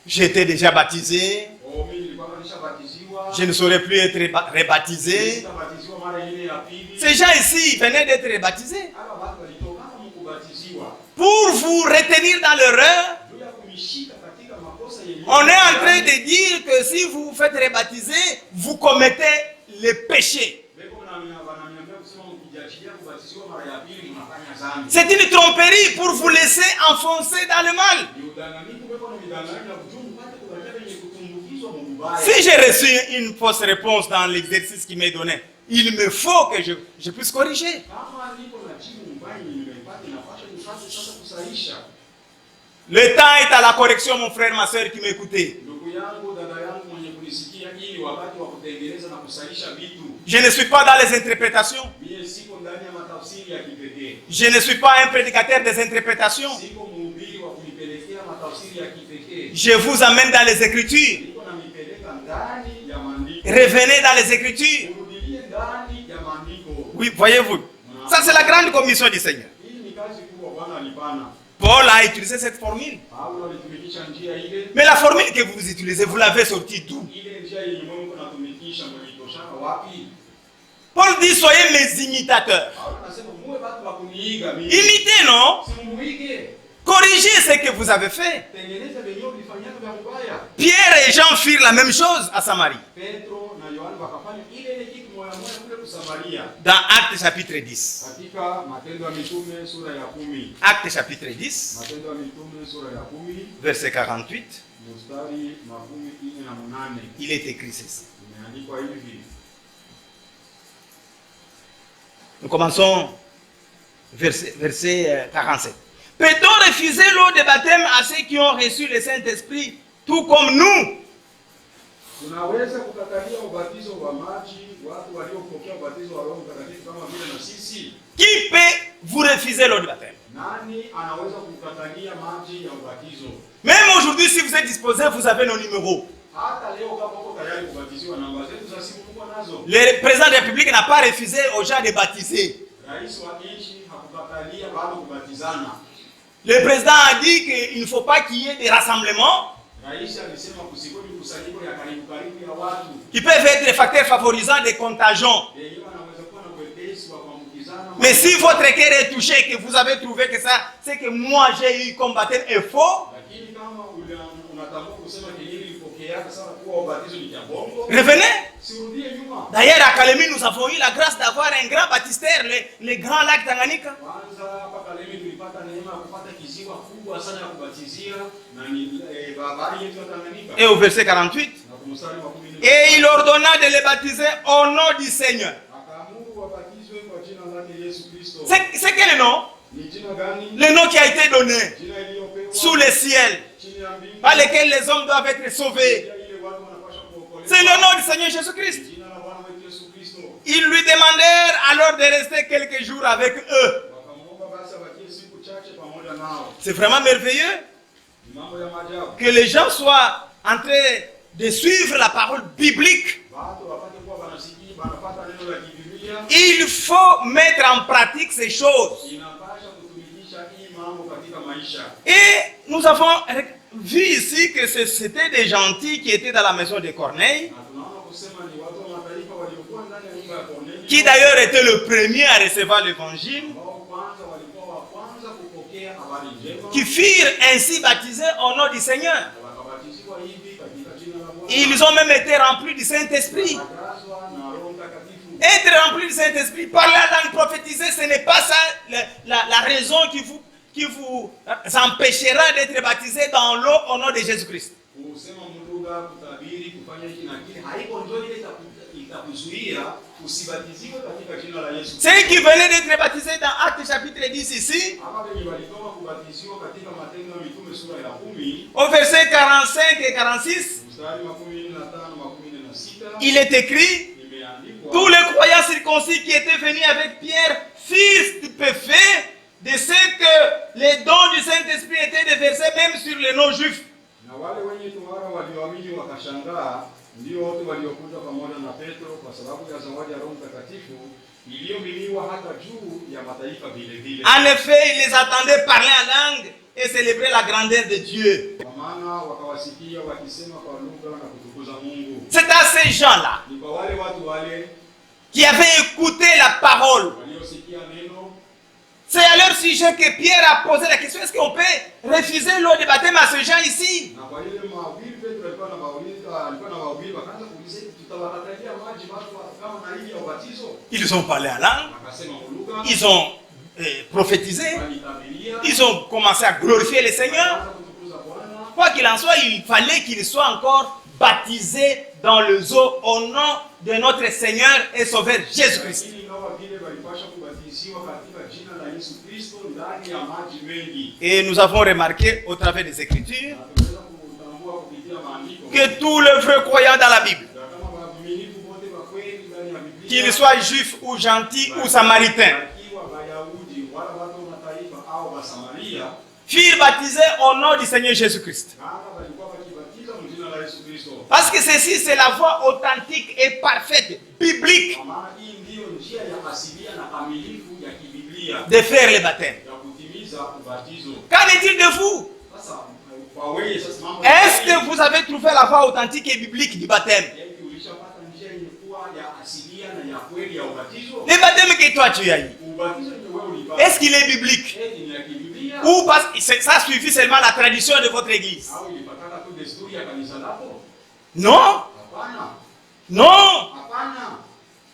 J'étais déjà baptisé.
Oh, mimi nilikuwa nishabatiziwa.
Je ne saurais plus être rebaptisé.
Sitabatizwa mara ile ya pili.
Ces gens ici venaient d'être rebaptisés
Hapa watu walitoka kama kubatizwa.
pour vous retenir dans l'erreur.
Juu ya kumishika katika makosa yenyewe.
On est en train de dire que si vous vous faites rebaptiser, vous commettez le péché. C'est une tromperie pour vous laisser enfoncer dans le mal. Si j'ai reçu une fausse réponse dans l'exercice qui m'est donné, il me faut que je puisse corriger. Le temps est à la correction, mon frère, ma soeur qui m'écoutait. Je ne suis pas dans les interprétations. Je ne suis pas un prédicateur des interprétations. Je vous amène dans les Écritures. Revenez dans les Écritures. Oui, voyez-vous. Ça, c'est la grande commission du Seigneur. Paul a utilisé cette formule. Mais la formule que vous utilisez, vous l'avez sortie d'où? Paul dit, soyez mes imitateurs. Imitez, non? Corrigez ce que vous avez fait. Pierre et Jean firent la même chose à Samarie. Dans Actes chapitre 10. Actes chapitre 10. Verset 48. Il est écrit ceci. Nous commençons verset 47. Peut-on refuser l'eau de baptême à ceux qui ont reçu le Saint-Esprit, tout comme nous?
Tunaweza kukatalia ubatizo wa maji watu waliopokea ubatizo wa Roho Mtakatifu kama vile na sisi?
Qui peut vous refuser l'eau de baptême?
Nani anaweza kukatalia maji ya ubatizo?
Même aujourd'hui, si vous êtes disposé, vous avez nos numéros.
Hata leo kama uko tayari kubatiziwa, namba zetu za simu mko nazo.
Le président de la République n'a pas refusé aux gens de baptiser.
Rais wa nchi hakukatalia bado kubatizana.
Le président a dit qu'il ne faut pas qu'il y ait des rassemblements qui peuvent être des facteurs favorisants des contagions. Mais si votre cœur est touché et que vous avez trouvé que ça, c'est que moi j'ai eu comme baptême est faux, revenez. D'ailleurs, à Kalemi, nous avons eu la grâce d'avoir un grand baptistère, le grand lac Tanganyika. Et au verset 48, et il ordonna de les baptiser au nom du Seigneur. C'est quel nom? Le nom qui a été donné sous le ciel, par lequel les hommes doivent être sauvés. C'est le nom du Seigneur Jésus-Christ. Ils lui demandèrent alors de rester quelques jours avec eux. C'est vraiment merveilleux que les gens soient en train de suivre la parole biblique. Il faut mettre en pratique ces choses. Et nous avons vu ici que c'était des gentils qui étaient dans la maison de Corneille, qui d'ailleurs était le premier à recevoir l'évangile, qui furent ainsi baptisés au nom du Seigneur. Ils ont même été remplis du Saint-Esprit. Être rempli du Saint-Esprit, parler à langue prophétisée, ce n'est pas ça la raison qui vous empêchera d'être baptisé dans l'eau au nom de Jésus-Christ.
Kusema mlugha, kutabiri, kufanya hiki na kile haiko ndio ile itakuzuia usibatiziwe katika jina la Yesu.
Ceux qui venaient d'être baptisés dans Actes chapitre 10 ici,
Ama wenye walitoka kubatiziwa katika Matendo ya Mitume sura ya 10,
au verset 45 et 46,
mstari wa 15 na 16,
il est écrit:
imeandikwa,
tous les croyants circoncis qui étaient venus avec Pierre firent stupéfaits de ce que les dons du Saint-Esprit étaient déversés même sur les non-juifs.
na wale wenye tohara walioamini wakashangaa, ndio wote waliokuja pamoja na Petro kwa sababu ya zawadi ya Roho Mtakatifu iliyomiliwa hata juu ya mataifa vile vile.
En effet, ils les attendaient parler en langue et célébrer la grandeur de Dieu.
Kwa maana wakawasikia wakisema kwa lugha na kutukuza Mungu.
C'est à ces gens-là
Ni kwa wale watu wale
qui avaient écouté la parole.
waliosikia neno.
C'est à leur sujet que Pierre a posé la question: est-ce qu'on peut refuser l'eau de baptême à ces gens ici?
Na kwa ile mahubiri Petro alikuwa na mahubiri wakaanza kuuliza, tutawakatalia maji watu kama na hili ya ubatizo?
Ils ont parlé en langue,
Akasema lugha,
ils ont prophétisé,
walitabiria,
ils ont commencé à glorifier le Seigneur.
wakaanza kutukuza Bwana.
Quoi qu'il en soit, il fallait qu'ils soient encore baptisés dans les eaux au nom de notre Seigneur et Sauveur Jésus-Christ.
Lakini ingawa vile walipaswa kubatiziwa katika jina la Yesu Kristo ndani ya maji mengi.
Et nous avons remarqué au travers des Écritures
Na tunaweza kutambua kupitia maandiko
que tous les vrais croyants dans la Bible,
kama waaminifu wote wa kweli ndani ya Biblia,
qu'ils soient juifs ou gentils ou samaritains,
wakiwa Wayahudi wala watu wa mataifa au Wasamaria,
furent baptisés au nom du Seigneur Jésus-Christ.
kama walikuwa wakibatiza mjina la Yesu Kristo.
Parce que ceci, c'est la voie authentique et parfaite, biblique,
Kwa maana hii ndiyo njia ya asilia na kamilifu ya kibiblia
de faire le baptême.
ya kutimiza ubatizo.
Qu'en est-il de vous?
Sasa kwa wewe sasa mambo
Est-ce que vous avez trouvé la voie authentique et biblique du baptême?
Eti ulishapata njia yenye kuwa ya asilia na ya kweli ya ubatizo?
Le baptême que toi tu as eu,
Ubatizo ni wewe ulipata.
est-ce qu'il est biblique?
Eti ni ya kibiblia
Ou parce que ça suffit seulement la tradition de votre église?
au ulipataka tu desturi ya kanisa lako?
Non,
Hapana.
non.
Hapana.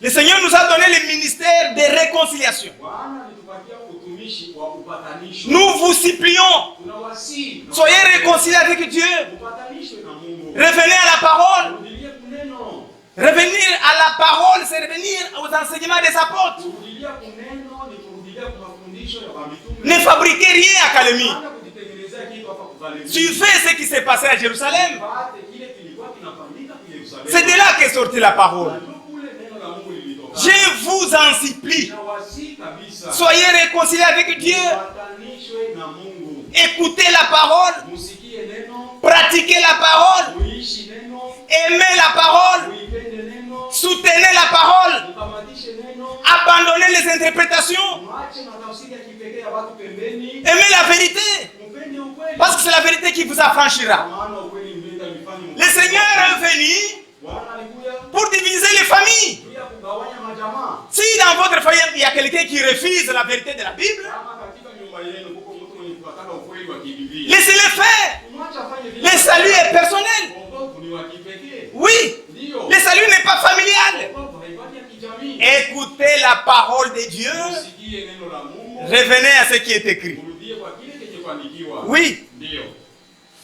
Le Seigneur nous a donné le ministère de réconciliation.
Bwana alitupatia utumishi wa upatanisho.
Nous vous supplions,
Tunawasihi.
soyez réconciliés avec Dieu.
Upatanishwe na Mungu.
Revenez à la parole.
Rudilia kuneno.
Revenir à la parole, c'est revenir aux enseignements des apôtres.
Kurudilia kuneno ni kurudilia kwa mafundisho ya mitume.
Ne fabriquez rien à Calémie.
Hapana kujitengenezea kitu hapa kuvalemia.
Tu fais ce qui s'est passé à Jérusalem.
Pate kile kilikuwa kinafanyika kwa Yerusalemu.
C'est de là qu'est sortie la parole.
Na ndio kule neno la Mungu lilitoka.
Je vous en supplie,
Nawasihi kabisa.
soyez réconciliés avec Dieu.
Upatanishwe na Mungu.
Écoutez la parole,
Musikie neno,
pratiquez la parole,
muishi neno,
aimez la parole,
muipende neno,
soutenez la parole,
mkamatishe neno,
abandonnez les interprétations,
mwache matafsiri ya kipekee ya watu pembeni,
aimez la vérité,
mpende ukweli.
parce que c'est la vérité qui vous affranchira.
Kwa maana ukweli ndio mifano.
Le Seigneur est venu
Bwana alikuja
pour diviser les familles.
juu ya kugawanya majamaa.
Si dans votre famille il y a quelqu'un qui refuse la vérité de la Bible,
Kama katika nyumba yenu kuko mtu mwenye kukatana ukweli wa kibiblia.
laissez-le faire.
Mwache afanye vile.
Le salut est personnel.
Wokovu ni wa kipekee.
Oui,
Ndio.
le salut n'est pas familial.
Wokovu haibaki ya kijamii.
Écoutez la parole de Dieu.
Usikie neno la Mungu.
Revenez à ce qui est écrit.
Urudie kwa kile kilichoandikiwa.
Oui.
Ndio.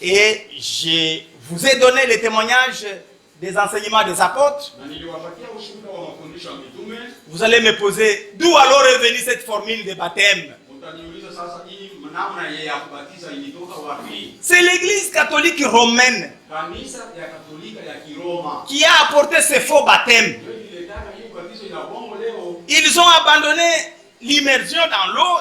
Et je vous ai donné le témoignage des enseignements des apôtres.
Na niliwapatia ushuhuda wa mafundisho ya mitume.
Vous allez me poser d'où alors est venue cette formule de baptême.
Utaniuliza sasa hii namna ya kubatiza ilitoka wapi?
C'est l'église catholique romaine
Kanisa ya Katolika ya Kiroma.
qui a apporté ce faux baptême.
Ndio ilitaka hii ubatizo ya bongo leo.
Ils ont abandonné l'immersion dans l'eau,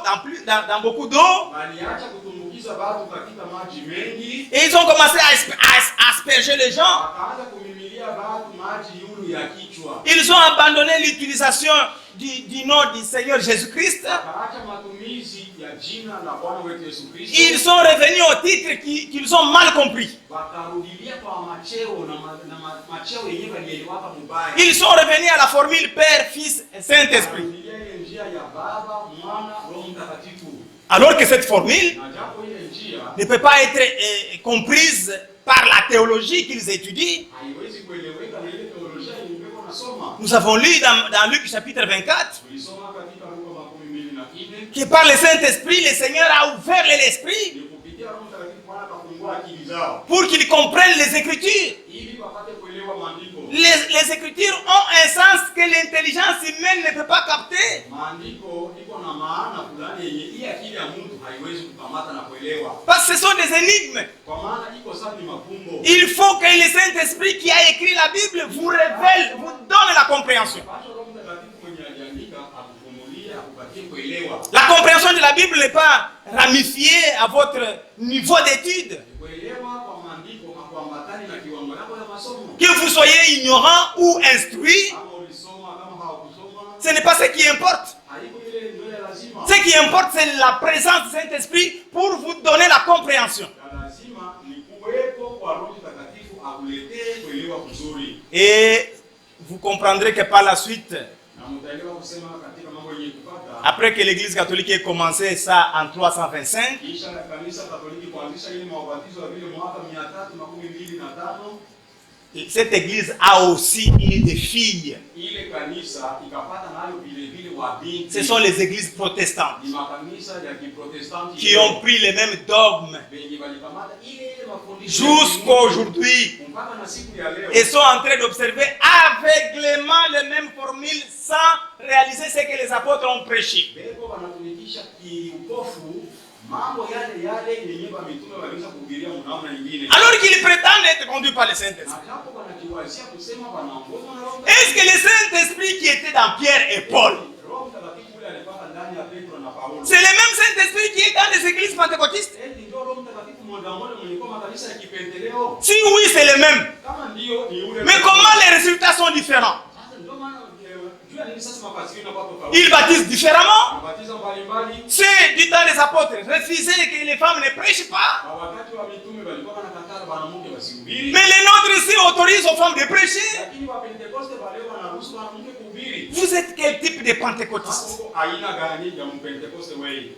dans beaucoup d'eau.
Waliacha kutumbukiza watu katika maji mengi.
Et ils ont commencé à asperger les gens.
Wakaanza kumimilia watu maji yulu ya kichwa.
Ils ont abandonné l'utilisation du nom du Seigneur Jésus-Christ.
Wakaacha matumizi ya jina la Bwana wetu Yesu Kristo.
Ils sont revenus au titre qu'ils ont mal compris.
Wakarudilia kwa macheo na macheo yenyewe walielewaka mubaya.
Ils sont revenus à la formule Père, Fils et Saint-Esprit.
Wakarudilia ile njia ya Baba, Mwana, Roho Mtakatifu.
Alors que cette formule
Na japo ile njia
ne peut pas être comprise par la théologie qu'ils étudient.
haiwezi kueleweka na ile teolojia yenyewe wanasoma.
Nous avons lu dans Luc chapitre 24
Tulisoma katika Luka 24
que par le Saint-Esprit, le Seigneur a ouvert l'esprit
ni kupitia Roho Mtakatifu Bwana akafungua akili zao
pour qu'ils comprennent les Écritures.
ili wapate kuelewa maandiko.
Les Écritures ont un sens que l'intelligence humaine ne peut pas capter.
Maandiko iko na maana fulani yenye hii akili ya mtu haiwezi kukamata na kuelewa.
Parce que ce sont des énigmes.
Kwa maana iko sawa ni mafumbo.
Il faut que le Saint-Esprit qui a écrit la Bible vous révèle, vous donne la compréhension.
Roho Mtakatifu mwenye aliandika akufunulie, akupatie kuelewa.
La compréhension de la Bible n'est pas ramifiée à votre niveau d'étude.
Kuelewa kwa maandiko hakuambatani na kiwango chako cha masomo.
Que vous soyez ignorant ou instruit,
Kama ulisoma kama haukusoma,
ce n'est pas ce qui importe.
haiko ile ndio lazima.
Ce qui importe, c'est la présence du Saint-Esprit pour vous donner la compréhension.
Lazima ni kuwepo kwa Roho Mtakatifu akuletee kuelewa vizuri.
Et vous comprendrez que par la suite,
Na mtaelewa kusema katika mambo yenye kupata.
après que l'Église catholique ait commencé ça en 325,
Kisha kanisa Katoliki kuanzisha ile maubatizo ya vile mwaka 325
cette Église a aussi eu des filles.
ile kanisa ikapata nayo vile vile wabinti.
Ce sont les églises protestantes
Ni makanisa ya Kiprotestanti
qui ont pris les mêmes dogmes
benye walikamata ile mafundisho
jusqu'à aujourd'hui
mpaka na siku ya leo.
et sont en train d'observer aveuglément les mêmes formules sans réaliser ce que les apôtres ont prêché.
Beko wanatumikisha kiupofu mambo yale yale yenye ba mitume waliweza kuhubiria mnaona nyingine.
Alors qu'ils prétendent être conduits par le Saint-Esprit.
Na hapo wanakiwazia kusema wanaongozwa na Roho.
Est-ce que le Saint-Esprit qui était dans Pierre et Paul,
Roho Mtakatifu yule alipaka ndani ya Petro na Paulo.
c'est le même Saint-Esprit qui est dans les églises pentecôtistes?
Eti ndio Roho Mtakatifu mmoja mmoja mwenye kwa makanisa ya Kipenteleo.
Si oui, c'est le même.
Kama ndio ni yule.
Mais comment les résultats sont différents?
Sasa ndio maana jua nini sasa mabatizo na kwa
Ils baptisent différemment.
mabatizo mbalimbali.
Ceux du temps des apôtres refusaient que les femmes ne prêchent pas.
Na wakati wa mitume walikuwa wanakataa wanawake wasihubiri.
Mais les nôtres ici autorisent aux femmes de prêcher.
Lakini wa Pentekoste wale wanaruhusu wanawake kuhubiri.
Vous êtes quel type de pentecôtiste?
Hapo aina gani ya Mpentekoste wewe?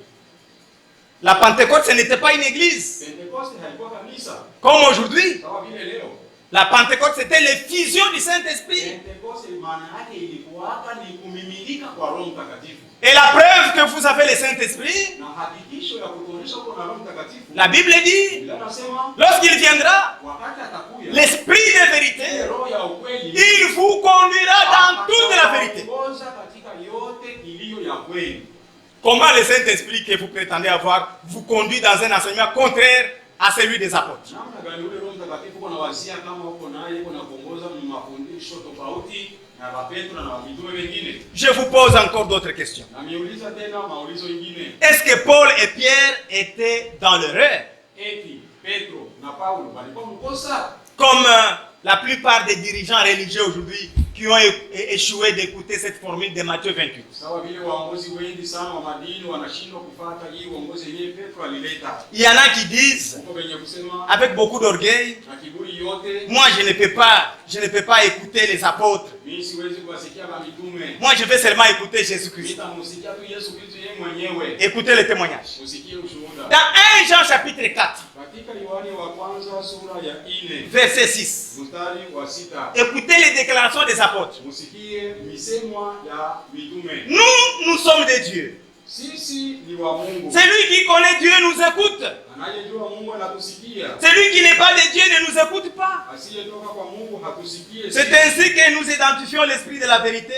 La Pentecôte, ce n'était pas une église.
Pentekoste haikuwa kanisa.
Comme aujourd'hui.
Sawa vile leo.
La Pentecôte, c'était l'effusion du Saint-Esprit.
Pentekoste maana yake ilikuwa hapa ni kumimilika kwa Roho Mtakatifu.
Et la preuve que vous avez le Saint-Esprit,
Na hakikisho ya kutuonyesha uko na Roho Mtakatifu.
la Bible dit,
Biblia inasema
lorsqu'il viendra,
wakati atakuja
l'Esprit de vérité,
Roho ya ukweli
il vous conduira dans toute la vérité.
ataongoza katika yote iliyo ya kweli.
Comment le Saint-Esprit que vous prétendez avoir vous conduit dans un enseignement contraire à celui des apôtres?
Namna gani ule Roho Mtakatifu uko na wazia kama uko naye uko na kuongoza mafundisho tofauti na Petro na mitume wengine?
Je vous pose encore d'autres questions.
Na miuliza tena maulizo mengine.
Est-ce que Paul et Pierre étaient dans l'erreur?
Eti Petro na Paulo walikuwa mkosa
Comme la plupart des dirigeants religieux aujourd'hui qui ont échoué d'écouter cette formule de Matthieu 28.
sawa vile waongozi wengi sana wa madini wanashindwa kufuata hii uongozi yenyewe Petro alileta.
Il y en a qui disent,
Uko wenye kusema
avec beaucoup d'orgueil,
na kiburi yote,
moi je ne peux pas écouter les apôtres.
mimi siwezi kuwasikia ba mitume.
Moi je vais seulement écouter Jésus-Christ.
Nitamsikia tu Yesu Kristo yeye mwenyewe.
Écoutez le témoignage.
Usikie ushuhuda.
Dans 1 Jean chapitre 4,
Katika Yohana wa kwanza sura ya 4
verset 6,
mstari wa 6.
écoutez les déclarations des apôtres.
Musikie misemwa ya mitume.
Nous sommes des dieux.
Sisi ni wa Mungu.
Celui qui connaît Dieu nous écoute.
Anayejua Mungu anakusikia.
Celui qui n'est pas de Dieu ne nous écoute pas.
Asiyetoka kwa Mungu hatusikie.
C'est ainsi que nous identifions l'esprit de la vérité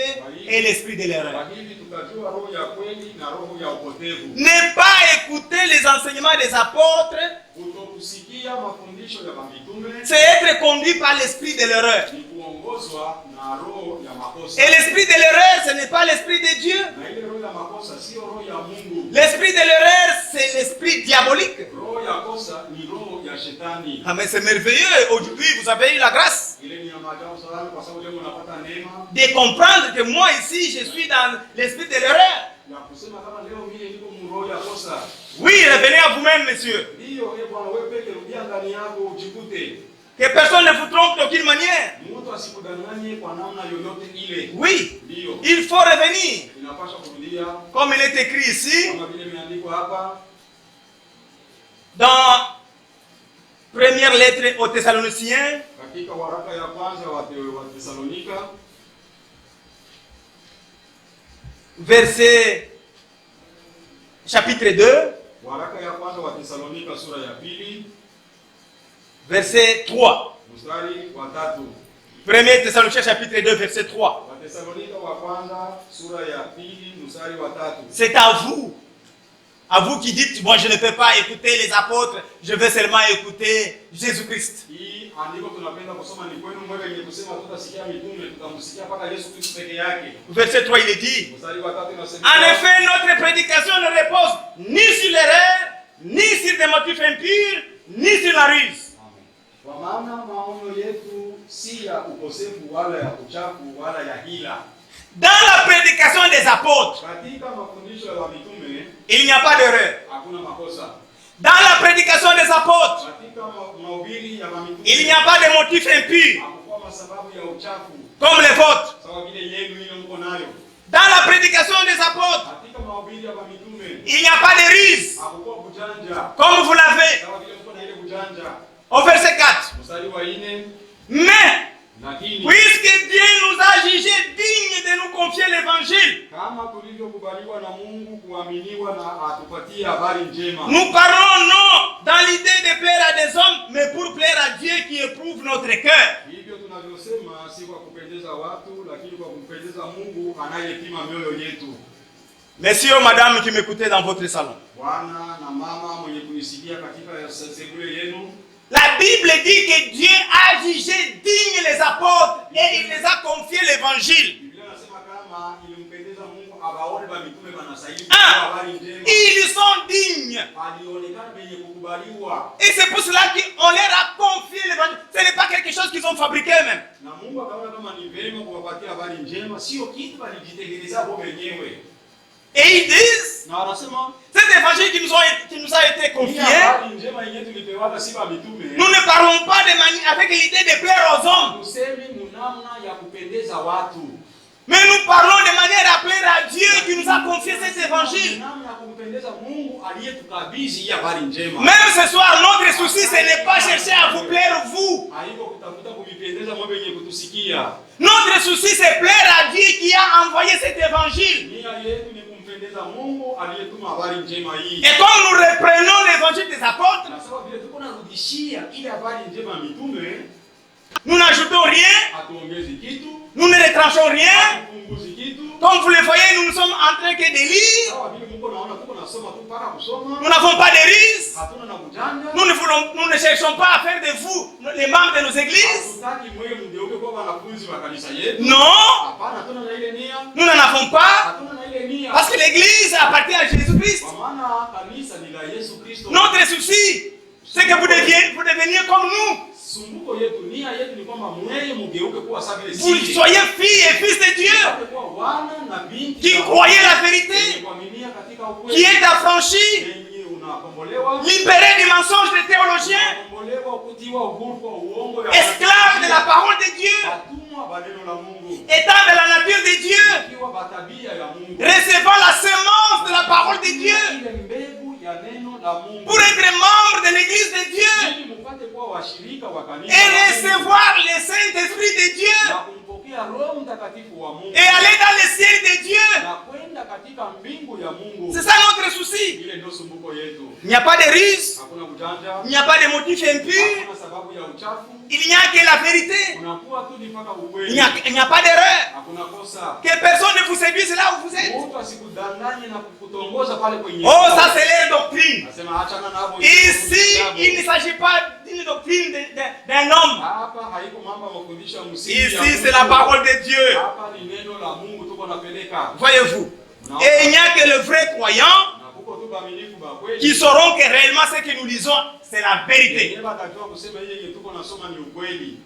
et l'esprit de l'erreur.
Kwa hivi tutajua roho ya kweli na roho ya upotevu.
Ne pas écouter les enseignements des apôtres,
Kutokusikia mafundisho ya mitume
c'est être conduit par l'esprit de l'erreur.
ni kuongozwa na roho ya makosa.
Et l'esprit de l'erreur, ce n'est pas l'esprit de Dieu.
Na ile roho ya makosa sio roho ya Mungu.
L'esprit de l'erreur, c'est l'esprit diabolique.
Roho ya kosa ni roho ya shetani.
Ah mais c'est merveilleux. Aujourd'hui, vous avez eu la grâce
Ile ni ya maajabu sana kwa sababu leo unapata neema
de comprendre que moi ici, je suis dans l'esprit de l'erreur.
ya kusema kama leo mimi niko mroho ya kosa.
Oui, revenez à vous-même, monsieur.
Ndio Bwana wewe peke rudia ndani yako ujikute.
Que personne ne vous trompe d'aucune manière.
Mtu asikudanganye kwa namna yoyote ile.
Oui,
Ndio.
il faut revenir.
Inapaswa kurudia
Comme il est écrit ici,
kama vile imeandikwa hapa
dans première lettre aux Thessaloniciens,
katika waraka ya kwanza wa
chapitre 2,
Waraka ya kwanza wa Thessalonika sura ya pili,
verset 3.
mstari wa 3.
1 Thessaloniciens chapitre 2, verset 3.
Wathesalonika wa kwanza sura ya pili, mstari wa 3.
C'est à vous qui dites, moi je ne peux pas écouter les apôtres, je veux seulement écouter Jésus-Christ.
Hii andiko tunapenda kusoma ni kwenu mmoja yenye kusema tutasikia mitume, tutamsikia mpaka Yesu Kristo peke yake.
Verset 3, il est dit,
Mstari wa 3 inasema,
en effet, notre prédication ne repose ni sur l'erreur, ni sur des motifs impurs, ni sur la ruse.
kwa maana maonyo yetu si ya ukosefu wala ya uchafu wala ya hila.
Dans la prédication des apôtres,
Katika mafundisho ya mitume
il n'y a pas d'erreur.
hakuna makosa.
Dans la prédication des apôtres,
Katika mahubiri ya mitume
il n'y a pas de motifs impurs,
hakukuwa sababu ya uchafu
comme les vôtres.
sawa vile yenu ile mko nayo.
Dans la prédication des apôtres,
Katika mahubiri ya mitume
il n'y a pas de ruse,
hakukuwa kujanja
comme vous l'avez.
sawa vile mko na ile kujanja.
Au verset 4.
Mstari wa 4,
Mais,
lakini
puisque Dieu nous a jugés dignes de nous confier l'évangile,
kama tulivyokubaliwa na Mungu kuaminiwa na atupatie habari njema,
nous parlons non dans l'idée de plaire à des hommes, mais pour plaire à Dieu qui éprouve notre cœur.
hivyo tunavyosema si kwa kupendeza watu, lakini kwa kumpendeza Mungu anayepima mioyo yetu.
Messieurs, madame qui m'écoutez dans votre salon,
Bwana na mama mwenye kunisikia katika sebule yenu,
la Bible dit que Dieu a jugé dignes les apôtres et il les a confié l'évangile.
Biblia inasema kama ilimpendeza Mungu abaone ba mitume banastahili
Ah,
habari njema,
ils sont dignes.
alionekana wenye kukubaliwa
Et c'est pour cela qu'on leur a confié l'évangile. Ce n'est pas quelque chose qu'ils ont fabriqué eux-mêmes.
na Mungu akaona kama ni vema kuwapatia habari njema, sio kitu walijitengenezea wao wenyewe.
Et ils disent,
Na wanasema
cet évangile qui nous a été confié,
habari njema yenyewe tulipewa si ba mitume.
nous ne parlons pas avec l'idée de plaire aux hommes,
Tusemi namna ya kupendeza watu,
mais nous parlons de manière à plaire à Dieu qui nous a confié cet évangile.
namna ya kumpendeza Mungu aliyetukabidhi hii habari njema.
Même ce soir, notre souci, ce n'est pas chercher à vous plaire vous.
Haiko kutafuta kuvipendeza mambo yenye kutusikia.
Notre souci, c'est plaire à Dieu qui a envoyé cet évangile.
Nia yetu ni kumpendeza Mungu aliyetuma habari njema hii.
Et comme nous reprenons l'évangile des apôtres,
Na sababu vile tuko narudishia ile habari njema ya mitume,
nous n'ajoutons rien,
hatuongezi kitu,
nous ne retranchons rien.
hatupunguzi kitu.
Comme vous le voyez, nous ne sommes en train que de lire.
Sawa vile Mungu naona tuko nasoma tu mpaka kusoma.
Nous n'avons pas de ruse.
Hatuna na kujanja.
Nous ne cherchons pas à faire de vous les membres de nos églises.
Hatutaki mwewe mgeuke kwa wanafunzi wa kanisa yetu.
Non,
Hapana, hatuna na ile nia.
nous n'en avons pas.
Hatuna na ile nia.
Parce que l'église appartient à Jésus-Christ.
Kwa maana kanisa ni la Yesu Kristo.
Notre souci, c'est que vous deveniez comme nous.
Sumbuko yetu, nia yetu ni kwamba mweye mgeuke kuwa sawa vile
Vous
sisi.
soyez filles et fils de Dieu,
Kuwa wana na binti
qui
za
croyez la
wenye
vérité,
kuaminia katika
qui
ukweli.
est affranchis,
Yenye unakombolewa.
libérés du mensonge des théologiens,
Unakombolewa kutiwa uhuru kwa uongo ya
esclaves de la parole de Dieu,
watumwa wa neno la Mungu.
étant de la nature de Dieu,
Ikiwa batabia ya Mungu.
recevant la semence de la parole de Dieu,
Ile mbegu ya neno la Mungu.
pour être membre de l'église de Dieu
Ili mpate kuwa washirika wa kanisa
et
la Mungu.
recevoir le Saint-Esprit de Dieu
Na kumpokea Roho Mtakatifu wa Mungu.
et aller dans le ciel de Dieu.
Na kwenda katika mbingu ya Mungu.
C'est ça notre souci.
Ile ndio sumbuko yetu.
Il n'y a pas de ruse,
Hakuna ujanja.
il n'y a pas de motifs impurs,
Hakuna sababu ya uchafu.
il n'y a que la vérité,
Unakuwa tu ni mpaka ukweli.
il n'y a pas d'erreur.
Hakuna kosa.
Que personne ne vous séduise là où vous êtes.
Mtu asikudanganye na kukutongoza pale kwenye.
Oh, ça c'est leur doctrine.
Nasema achana na hapo.
Ici, il ne s'agit pas d'une doctrine d'un homme.
Hapa haiko mambo ya kufundisha msingi.
Ici, c'est la parole de Dieu.
Hapa ni neno la Mungu tuko napeleka.
Voyez-vous. Et il n'y a que le vrai croyant
Na kuko tu baaminifu ba kweli.
qui sauront que réellement ce que nous lisons, c'est la vérité.
Yeye batajua kusema yeye tuko nasoma ni ukweli.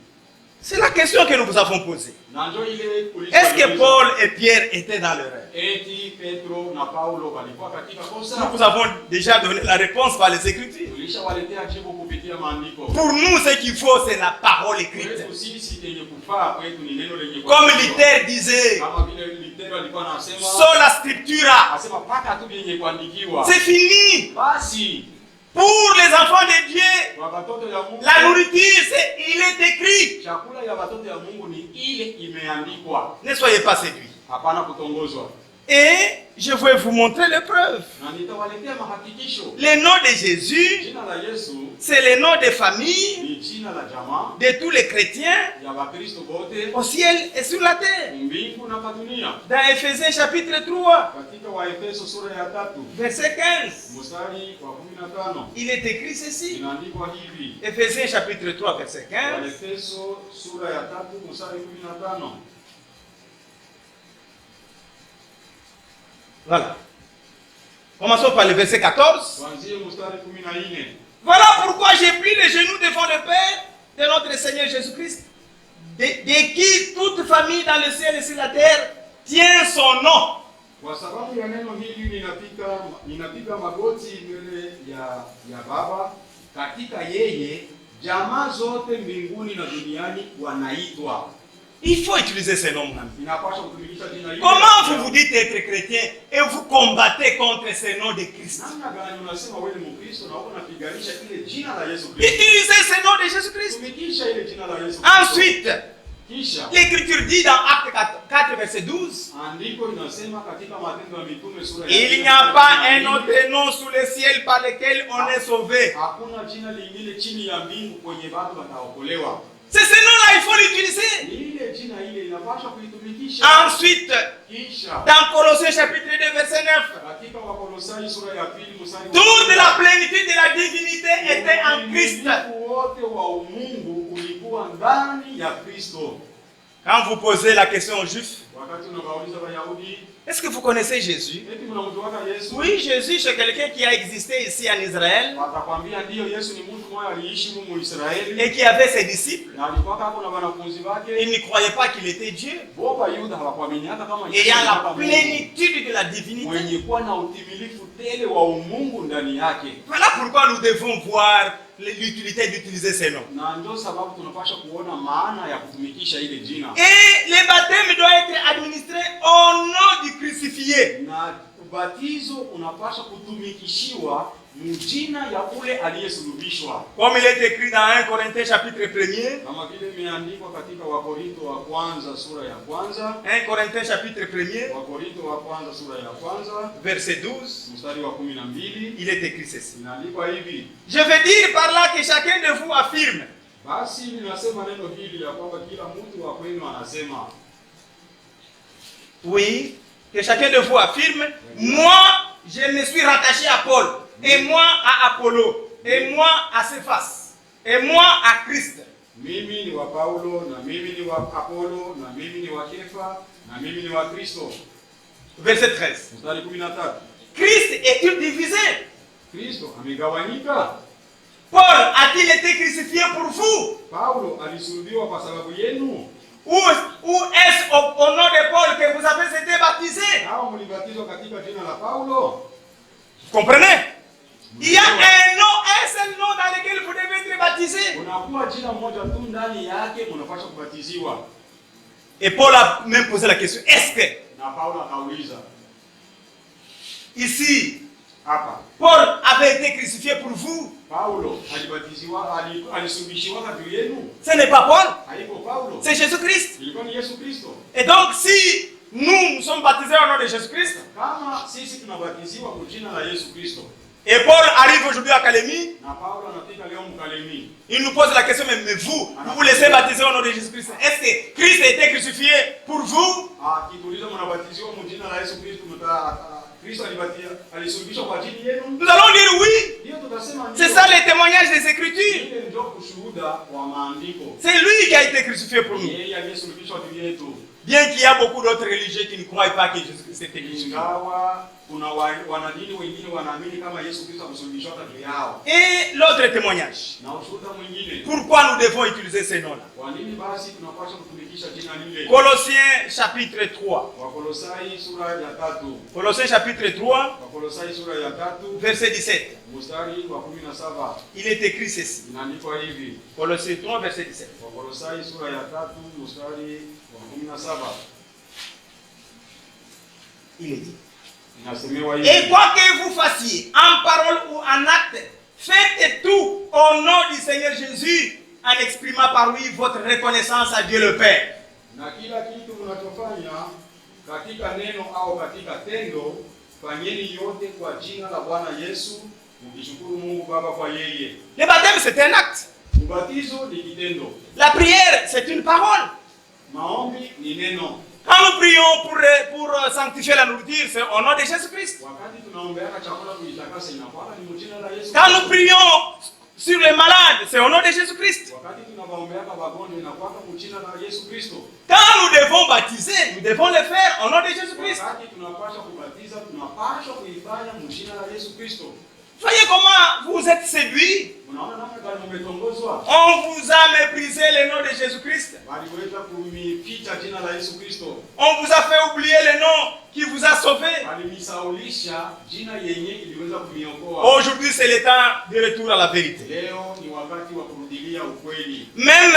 C'est la question que nous vous avons posée.
Na njoo ile kulisha.
Est-ce que Paul et Pierre étaient dans l'erreur?
Eti Petro na Paulo walikuwa katika
Nous
kosa.
vous avons déjà donné la réponse par les Écritures.
Tulishawaletea jibu kupitia maandiko.
Pour nous, ce qu'il faut, c'est la parole écrite.
Kwetu sisi kenye kufaa kwetu ni neno lenye
Comme
kuandikwa.
Luther disait,
Kama vile Lutero alikuwa anasema,
sola scriptura,
asema paka tu vyenye kuandikiwa.
c'est fini.
Basi
Pour les enfants de Dieu,
kwa watoto ya Mungu,
la nourriture, il est écrit.
chakula ya watoto ya Mungu ni ile imeandikwa.
Ne soyez pas séduits.
Hapana kutongozwa.
Et je vais vous montrer les preuves.
na nitawaletea mahakikisho.
Le nom de Jésus,
Jina la Yesu
c'est le nom de famille
ni jina la jamaa
de tous les chrétiens
ya Wakristo wote
au ciel et sur la terre.
mbingu na kwa dunia.
Dans Ephésiens chapitre 3,
Katika Waefeso sura ya 3
verset 15,
mstari wa 15
il est écrit ceci.
inaandikwa hivi.
Ephésiens chapitre 3, verset 15.
Waefeso sura ya 3 mstari 15.
Voilà. Commençons par le verset 14.
Kuanzia mstari 14.
Voilà pourquoi j'ai pris les genoux devant le Père de notre Seigneur Jésus-Christ, de qui toute famille dans le ciel et sur la terre tient son nom.
Kwa sababu ya neno hili ninapiga magoti mbele ya Baba, katika yeye jamaa zote mbinguni na duniani wanaitwa.
Il faut utiliser ces noms.
Inapaswa kutumikisha jina hili.
Comment vous vous dites être chrétien et vous combattez contre ce nom de Christ?
Namna gani unasema wewe ni Mkristo na uko unapiganisha ile jina la Yesu Kristo?
Utilisez ce nom de Jésus-Christ.
Tumikisha ile jina la Yesu Kristo.
Ensuite,
Kisha
l'Écriture dit dans Actes 4, verset 12,
andiko linasema katika Matendo ya Mitume sura ya
il n'y a pas un autre nom sous le ciel par lequel on est sauvé.
hakuna jina lingine chini ya mbingu kwenye watu wataokolewa.
C'est ce nom-là, il faut l'utiliser.
Ni ile jina ile inapaswa kuitumikisha.
Ensuite,
Kisha
dans Colossiens chapitre 2, verset 9,
katika Wakolosai sura ya 2 mstari wa
toute la plénitude de la divinité était en Christ.
utimilifu wote wa umungu ulikuwa ndani ya Kristo.
Quand vous posez la question aux Juifs,
Wakati unawauliza Wayahudi,
est-ce que vous connaissez Jésus?
eti mnamjua Yesu?
Oui, Jésus, c'est quelqu'un qui a existé ici en Israël
Watakwambia ndio, Yesu ni mtu mmoja aliishi humu Israeli
et qui avait ses disciples.
na alikuwa hapo na wanafunzi wake.
Ils ne croyaient pas qu'il était Dieu.
Boba Yuda hawakuamini hata kama Yesu
Ayant
ni
la
Mungu.
plénitude de la divinité.
Mwenye kuwa na utimilifu tele wa umungu ndani yake.
Voilà pourquoi nous devons voir l'utilité d'utiliser ces noms.
Na ndio sababu tunapaswa kuona maana ya kutumikisha ile jina.
Et le baptême doit être administré au nom du crucifié.
Na ubatizo unapaswa kutumikishiwa mjina ya ule aliyesulubishwa.
Comme il est écrit dans 1 Corinthiens chapitre 1er.
Kama vile imeandikwa katika Wakorinto wa kwanza sura ya kwanza.
1 Corinthiens chapitre 1er.
Wakorinto wa kwanza sura ya kwanza.
Verset 12.
Mstari wa 12.
Il est écrit ceci.
Inaandikwa hivi.
Je veux dire par là que chacun de vous affirme.
Basi ninasema neno hili ya kwamba kila mtu wa kwenu anasema.
Oui, que chacun de vous affirme, moi, je me suis rattaché à Paul, et moi à Apollo, et moi à Céphas, et moi à Christ.
Mimi ni wa Paulo, na mimi ni wa Apollo, na mimi ni wa Kefa, na mimi ni wa Kristo.
Verset 13.
Mstari 13.
Christ est-il divisé?
Kristo amegawanyika?
Paul a-t-il été crucifié pour vous?
Paulo alisulubiwa kwa sababu yenu?
Ou est-ce au nom de Paul que vous avez été baptisés?
Hao mlibatizwa katika jina la Paulo?
Vous comprenez? Il y a un seul nom dans lequel vous devez être baptisés.
Unakuwa jina moja tu ndani yake mnapaswa kubatiziwa.
Et Paul a même posé la question, est-ce que
Na Paulo akauliza
ici,
hapa,
Paul avait été crucifié pour vous?
Paulo alibatiziwa, alisulubishwa juu yenu?
Ce n'est pas Paul,
Haiko Paulo.
c'est Jésus-Christ.
Ilikuwa ni Yesu Kristo.
Et donc, si nous sommes baptisés au nom de Jésus-Christ,
Kama sisi tunabatiziwa kwa jina la Yesu Kristo,
et Paul arrive aujourd'hui à Calémie,
na Paulo anafika leo Mkalemi,
il nous pose la question, mais vous vous laissez baptiser au nom de Jésus-Christ. Est-ce que Christ a été crucifié pour vous?
akituuliza mnabatiziwa kwa jina la Yesu Kristo, Kristo alisulubishwa kwa ajili yenu?
Nous allons dire oui.
Ndio tutasema ndio.
C'est ça le témoignage des Écritures.
Ile ndio ushuhuda wa maandiko.
C'est lui qui a été crucifié pour nous.
Yeye aliyesulubishwa juu yetu.
Bien qu'il y a beaucoup d'autres religieux qui ne croient pas que Jésus-Christ était crucifié.
Ingawa kuna wanadini wengine wanaamini kama Yesu Kristo amesulubishwa juu yao.
Et l'autre témoignage.
Na ushuhuda mwingine.
Pourquoi nous devons utiliser ces noms-là?
Kwa nini basi tunapaswa kutumikisha jina lile?
Colossiens chapitre 3.
Wakolosai sura ya 3.
Colossiens chapitre 3,
Wakolosai sura ya 3
verset 17.
mstari wa 17.
Il est écrit ceci.
Inaandikwa hivi.
Colossiens 3, verset 17.
Wakolosai sura ya 3 mstari wa 17.
Il est dit.
Inasemewa hivi.
Et quoi que vous fassiez, en parole ou en acte, faites tout au nom du Seigneur Jésus, en exprimant par lui votre reconnaissance à Dieu le Père.
Na kila kitu mnachofanya katika neno au katika tendo, fanyeni yote kwa jina la Bwana Yesu, mkishukuru Mungu Baba kwa yeye.
Le baptême, c'est un acte.
Ubatizo ni kitendo.
La prière, c'est une parole.
Maombi ni neno.
Quand nous prions pour sanctifier la nourriture, c'est au nom de Jésus-Christ.
Wakati tunaombeaka chakula kuitakasa inakuwa ni jina la Yesu.
Quand nous prions sur les malades, c'est au nom de Jésus-Christ.
Wakati tunawaombeaka wagonjwa inakuwa ni jina la Yesu Kristo.
Quand nous devons baptiser, nous devons le faire au nom de Jésus-Christ.
Wakati tunapaswa kubatiza, tunapaswa kuifanya jina la Yesu Kristo.
Voyez comment vous êtes séduits.
Unaona namna gani umetongozwa?
On vous a méprisé le nom de Jésus-Christ.
Waliweza kumificha jina la Yesu Kristo.
On vous a fait oublier le nom qui vous a sauvé.
Walimisaulisha jina yenye iliweza kuniokoa.
Aujourd'hui, c'est le temps de retour à la vérité.
Leo ni wakati wa kurudilia ukweli.
Même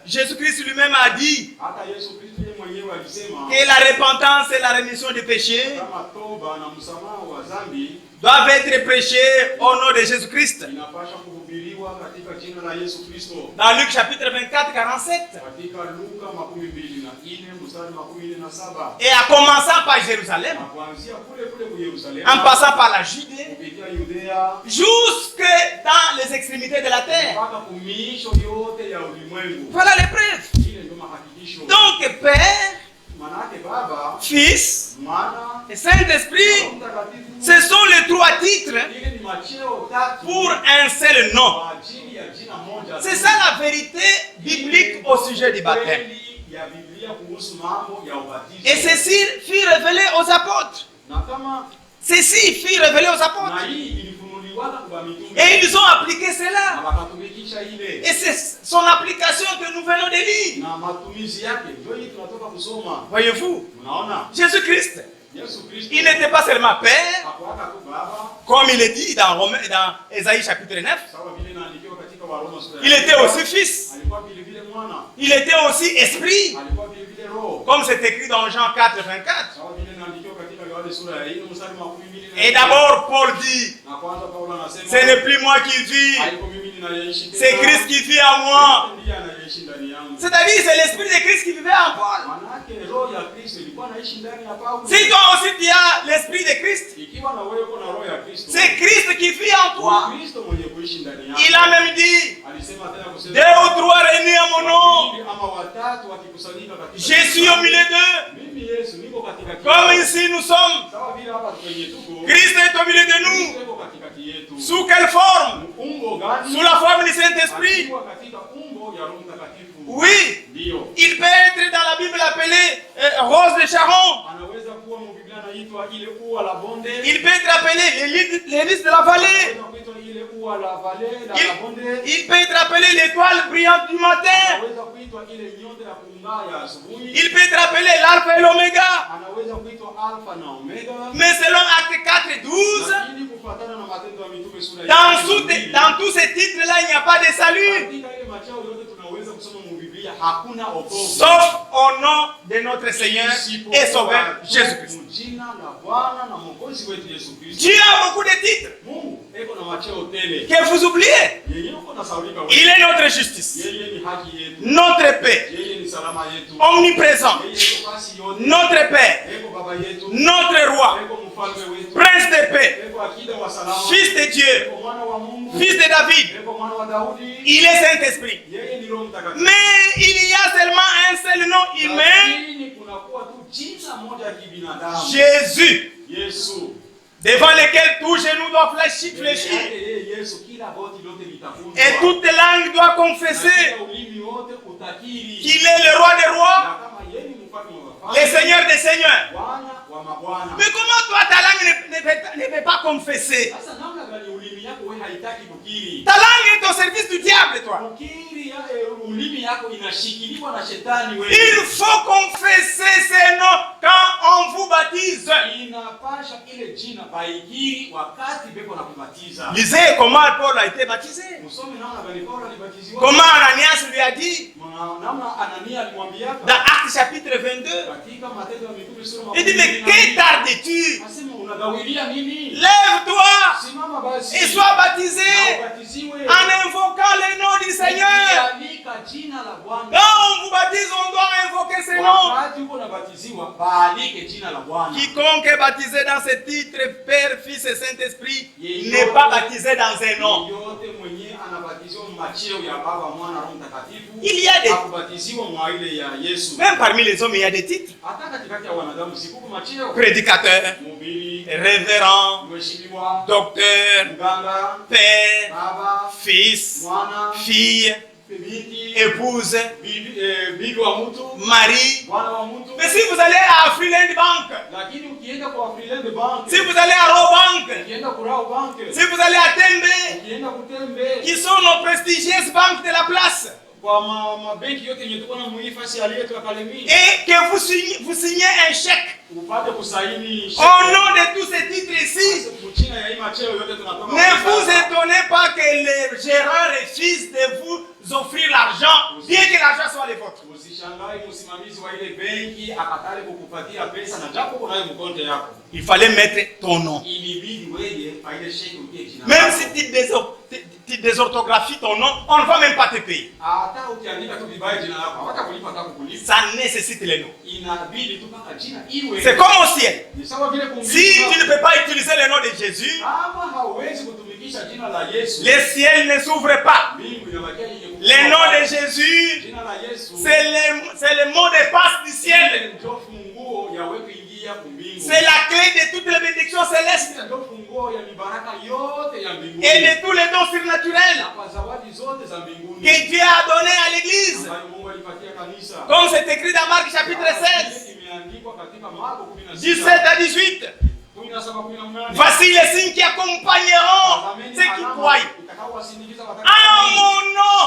Jésus-Christ lui-même a dit
Hata Yesu Kristo yeye mwenyewe alisema
que la repentance et la rémission des péchés
kama toba na msamaha wa dhambi
doivent être prêchés au nom de Jésus-Christ.
inapaswa kuhubiriwa katika jina la Yesu Kristo.
Dans Luc chapitre 24, 47.
Katika Luka 24 mstari 27.
Et en commençant par Jérusalem,
Na kuanzia kule ku Yerusalemu,
en passant par la Judée,
kupitia Yudea
jusque dans les extrémités de la terre.
mpaka kumiisho yote ya ulimwengu.
Voilà les preuves.
Ile ndio mahakikisho.
Donc, Père,
Manake Baba,
Fils
Mwana,
et Saint-Esprit,
Roho Mtakatifu,
ce sont les trois titres
ile ni macheo tatu
pour un seul nom.
kwa ajili ya jina moja.
C'est ça la vérité biblique au sujet du baptême.
Kweli ya Biblia kuhusu mambo ya ubatizo.
Et ceci fut révélé aux apôtres.
Na kama
Ceci fut révélé aux
na
apôtres.
hii ilifunuliwa kwa mitume.
Et ils ont appliqué
Na
cela.
wakatumikisha ile.
Et c'est son application que nous venons de lire.
Na matumizi yake ndio hii tunatoka kusoma.
Voyez-vous,
Unaona?
Jésus-Christ,
Yesu Kristo
il n'était pas seulement Père,
hakuwaka tu Baba,
comme il est dit dans Ésaïe chapitre 9.
sawa vile inaandikiwa katika Waroma sura ya
Il était aussi Fils.
alikuwa vile vile mwana,
Il était aussi Esprit,
alikuwa vile vile roho.
comme c'est écrit dans Jean 4, 24.
Sawa vile inaandikiwa katika Yohana sura ya 4 mstari wa 12.
Et d'abord, Paul dit,
na kwanza Paulo anasema
ce n'est plus moi qui vis,
haiko mimi ninayeishi tena,
c'est Christ qui vit en moi.
ndiye anayeishi ndani yangu.
C'est-à-dire, c'est l'Esprit de Christ qui vivait en Paul.
Manake roho ya Kristo ilikuwa inaishi ndani ya Paulo.
Si toi aussi tu as l'Esprit de Christ,
Ikiwa na wewe uko na roho ya Kristo,
c'est Christ qui vit en toi.
Kristo mwenye kuishi ndani yako.
Il a même dit,
Alisema tena kusema
2 ou 3 réunis à mon nom,
wawili ama watatu wakikusanyika katika
je suis au milieu d'eux.
mimi Yesu niko katikati
Comme
yao.
ici nous sommes,
Sawa vile hapa kwenye tuko
Christ est au milieu de nous.
Kristo yuko katikati yetu.
Sous quelle forme?
Umbo gani?
Sous la forme du Saint-Esprit.
Akiwa katika umbo ya Roho Mtakatifu.
Oui,
Ndio.
il peut être dans la Bible appelé Rose de Sharon.
Anaweza kuwa mu Biblia inaitwa ile ua la bonde.
Il peut être appelé les lys de la vallée.
Anaweza kuitwa ile ua la vale la bonde.
Il peut être appelé l'étoile brillante du matin.
Anaweza kuitwa ile nyota ya kung'aa ya asubuhi.
Il peut être appelé l'alpha et l'oméga.
Anaweza kuitwa Alpha na Omega.
Mais selon Acte 4 et 12,
Lakini kufuatana na Matendo ya Mitume sura ya
dans tous ces titres-là, il n'y a pas de salut.
katika ile machao yote tunaweza kusoma mu Biblia hakuna wokovu.
Sauf au nom de notre Seigneur et Sauveur Jésus-Christ.
Jina la Bwana na Mwokozi wetu Yesu Kristo.
Dieu a beaucoup de titres
Mungu eko na machao tele.
que vous oubliez.
Yeye uko na saulika wewe.
Il est notre justice,
Yeye ni haki yetu.
notre paix,
Yeye ni salama yetu.
omniprésent,
Yeye eko basi yote.
notre Père,
Eko baba yetu.
notre roi,
Eko mfalme wetu.
prince de paix,
Eko akida wa salama.
fils de Dieu,
Eko mwana wa Mungu.
fils de David.
Eko mwana wa Daudi.
Il est Saint-Esprit.
Yeye ni Roho Mtakatifu.
Mais il y a seulement un seul nom humain,
Lakini kunakuwa tu jina moja ya kibinadamu.
Jésus,
Yesu.
devant lequel tout genou doit fléchir
Yesu kila goti lote litafunjwa.
et toute langue doit confesser
Na ulimi wote utakiri.
qu'il est le roi des rois,
Na kama yeye ni mfalme wa
le
wafalme,
Seigneur des seigneurs.
Bwana wa mabwana.
Mais comment toi ta langue ne peut pas confesser?
Sasa namna gani ulimi yako wewe haitaki kukiri?
Ta langue est au service du diable, toi.
Kukiri ya ulimi yako inashikiliwa na shetani wewe.
Il faut confesser ces noms quand on vous baptise.
Inapasha ile jina baikiri wakati beko na kubatiza.
Lisez comment Paul a été baptisé.
Musome namna gani Paulo alibatiziwa.
Comment Ananias lui a dit
Namna Anania alimwambia
dans Actes chapitre 22.
katika Matendo ya Mitume sura
Il dit, mais que tardes-tu?
Asema unagawilia nini?
Lève-toi
Simama basi.
et sois baptisé
Na ubatiziwe.
en invoquant le nom du Seigneur.
Ukialika jina la Bwana.
Quand on vous baptise, on doit invoquer ce nom.
Wakati uko unabatiziwa, baalike jina la Bwana.
Quiconque est baptisé dans ce titre, Père, Fils et Saint-Esprit, n'est pas baptisé dans un nom.
Yote mwenye anabatiziwa macheo ya Baba, Mwana, Roho Mtakatifu.
Il y a des...
Hakubatiziwa mwa ile ya Yesu.
Même parmi les hommes, il y a des titres.
Hata katikati ya wanadamu sikuko macheo.
Prédicateur,
Mhubiri,
révérend,
mheshimiwa,
docteur,
mganga,
père,
baba,
fils,
mwana,
fille,
binti,
épouse,
bibi wa mtu,
mari.
mwana wa mtu.
Mais si vous allez à Freeland Bank,
Lakini ukienda kwa Freeland Bank,
si vous allez à Robank,
ukienda kwa Rao Bank,
si vous allez à Tembe,
ukienda kutembe,
qui sont nos prestigieuses banques de la place,
kwa mabenki yote yenye tuko na muhifadhi aliyetu Kalemi,
et que vous signez un chèque
upate kusaini
au nom de tous ces titres ici,
mchina ya hii macheo yote tunatoka.
ne vous étonnez pas que les gérants refusent de vous offrir l'argent, bien que l'argent soit le vôtre.
Usishangae msimamizi wa ile benki akatale kukupatia pesa na japo kuna mkonto yako.
Il fallait mettre ton nom.
Ilibidi wewe faile cheki ukie jina.
Même si tu désorthographies ton nom, on ne va même pas te payer.
Hata ukiandika tu vibaya jina lako, hawatakulipa hata kukulipa.
Ça nécessite les noms.
Inabidi tu mpaka jina iwe.
C'est comme au ciel.
Ni sawa vile kumbini.
Si tu ne peux pas utiliser le nom de Jésus,
kama hauwezi kutumikisha jina la Yesu,
le ciel ne s'ouvre pas.
mbingu inabakia yenye kufunguka.
Le nom de Jésus,
Jina la Yesu,
c'est le mot de passe du ciel.
ndio funguo ya wewe kuingia kumbingu.
C'est la clé de toutes les bénédictions célestes
Ndio funguo ya mibaraka yote ya mbinguni.
et de tous les dons surnaturels
Na kwa zawadi zote za mbinguni
que Dieu a donnés à l'Église.
ambayo Mungu alipatia kanisa.
Comme c'est écrit dans Marc chapitre 16,
Imeandikwa katika Marko 16.
17 à 18.
17-18.
Voici les signes qui accompagneront ceux qui croient.
Itakaowasindikiza
En mon nom,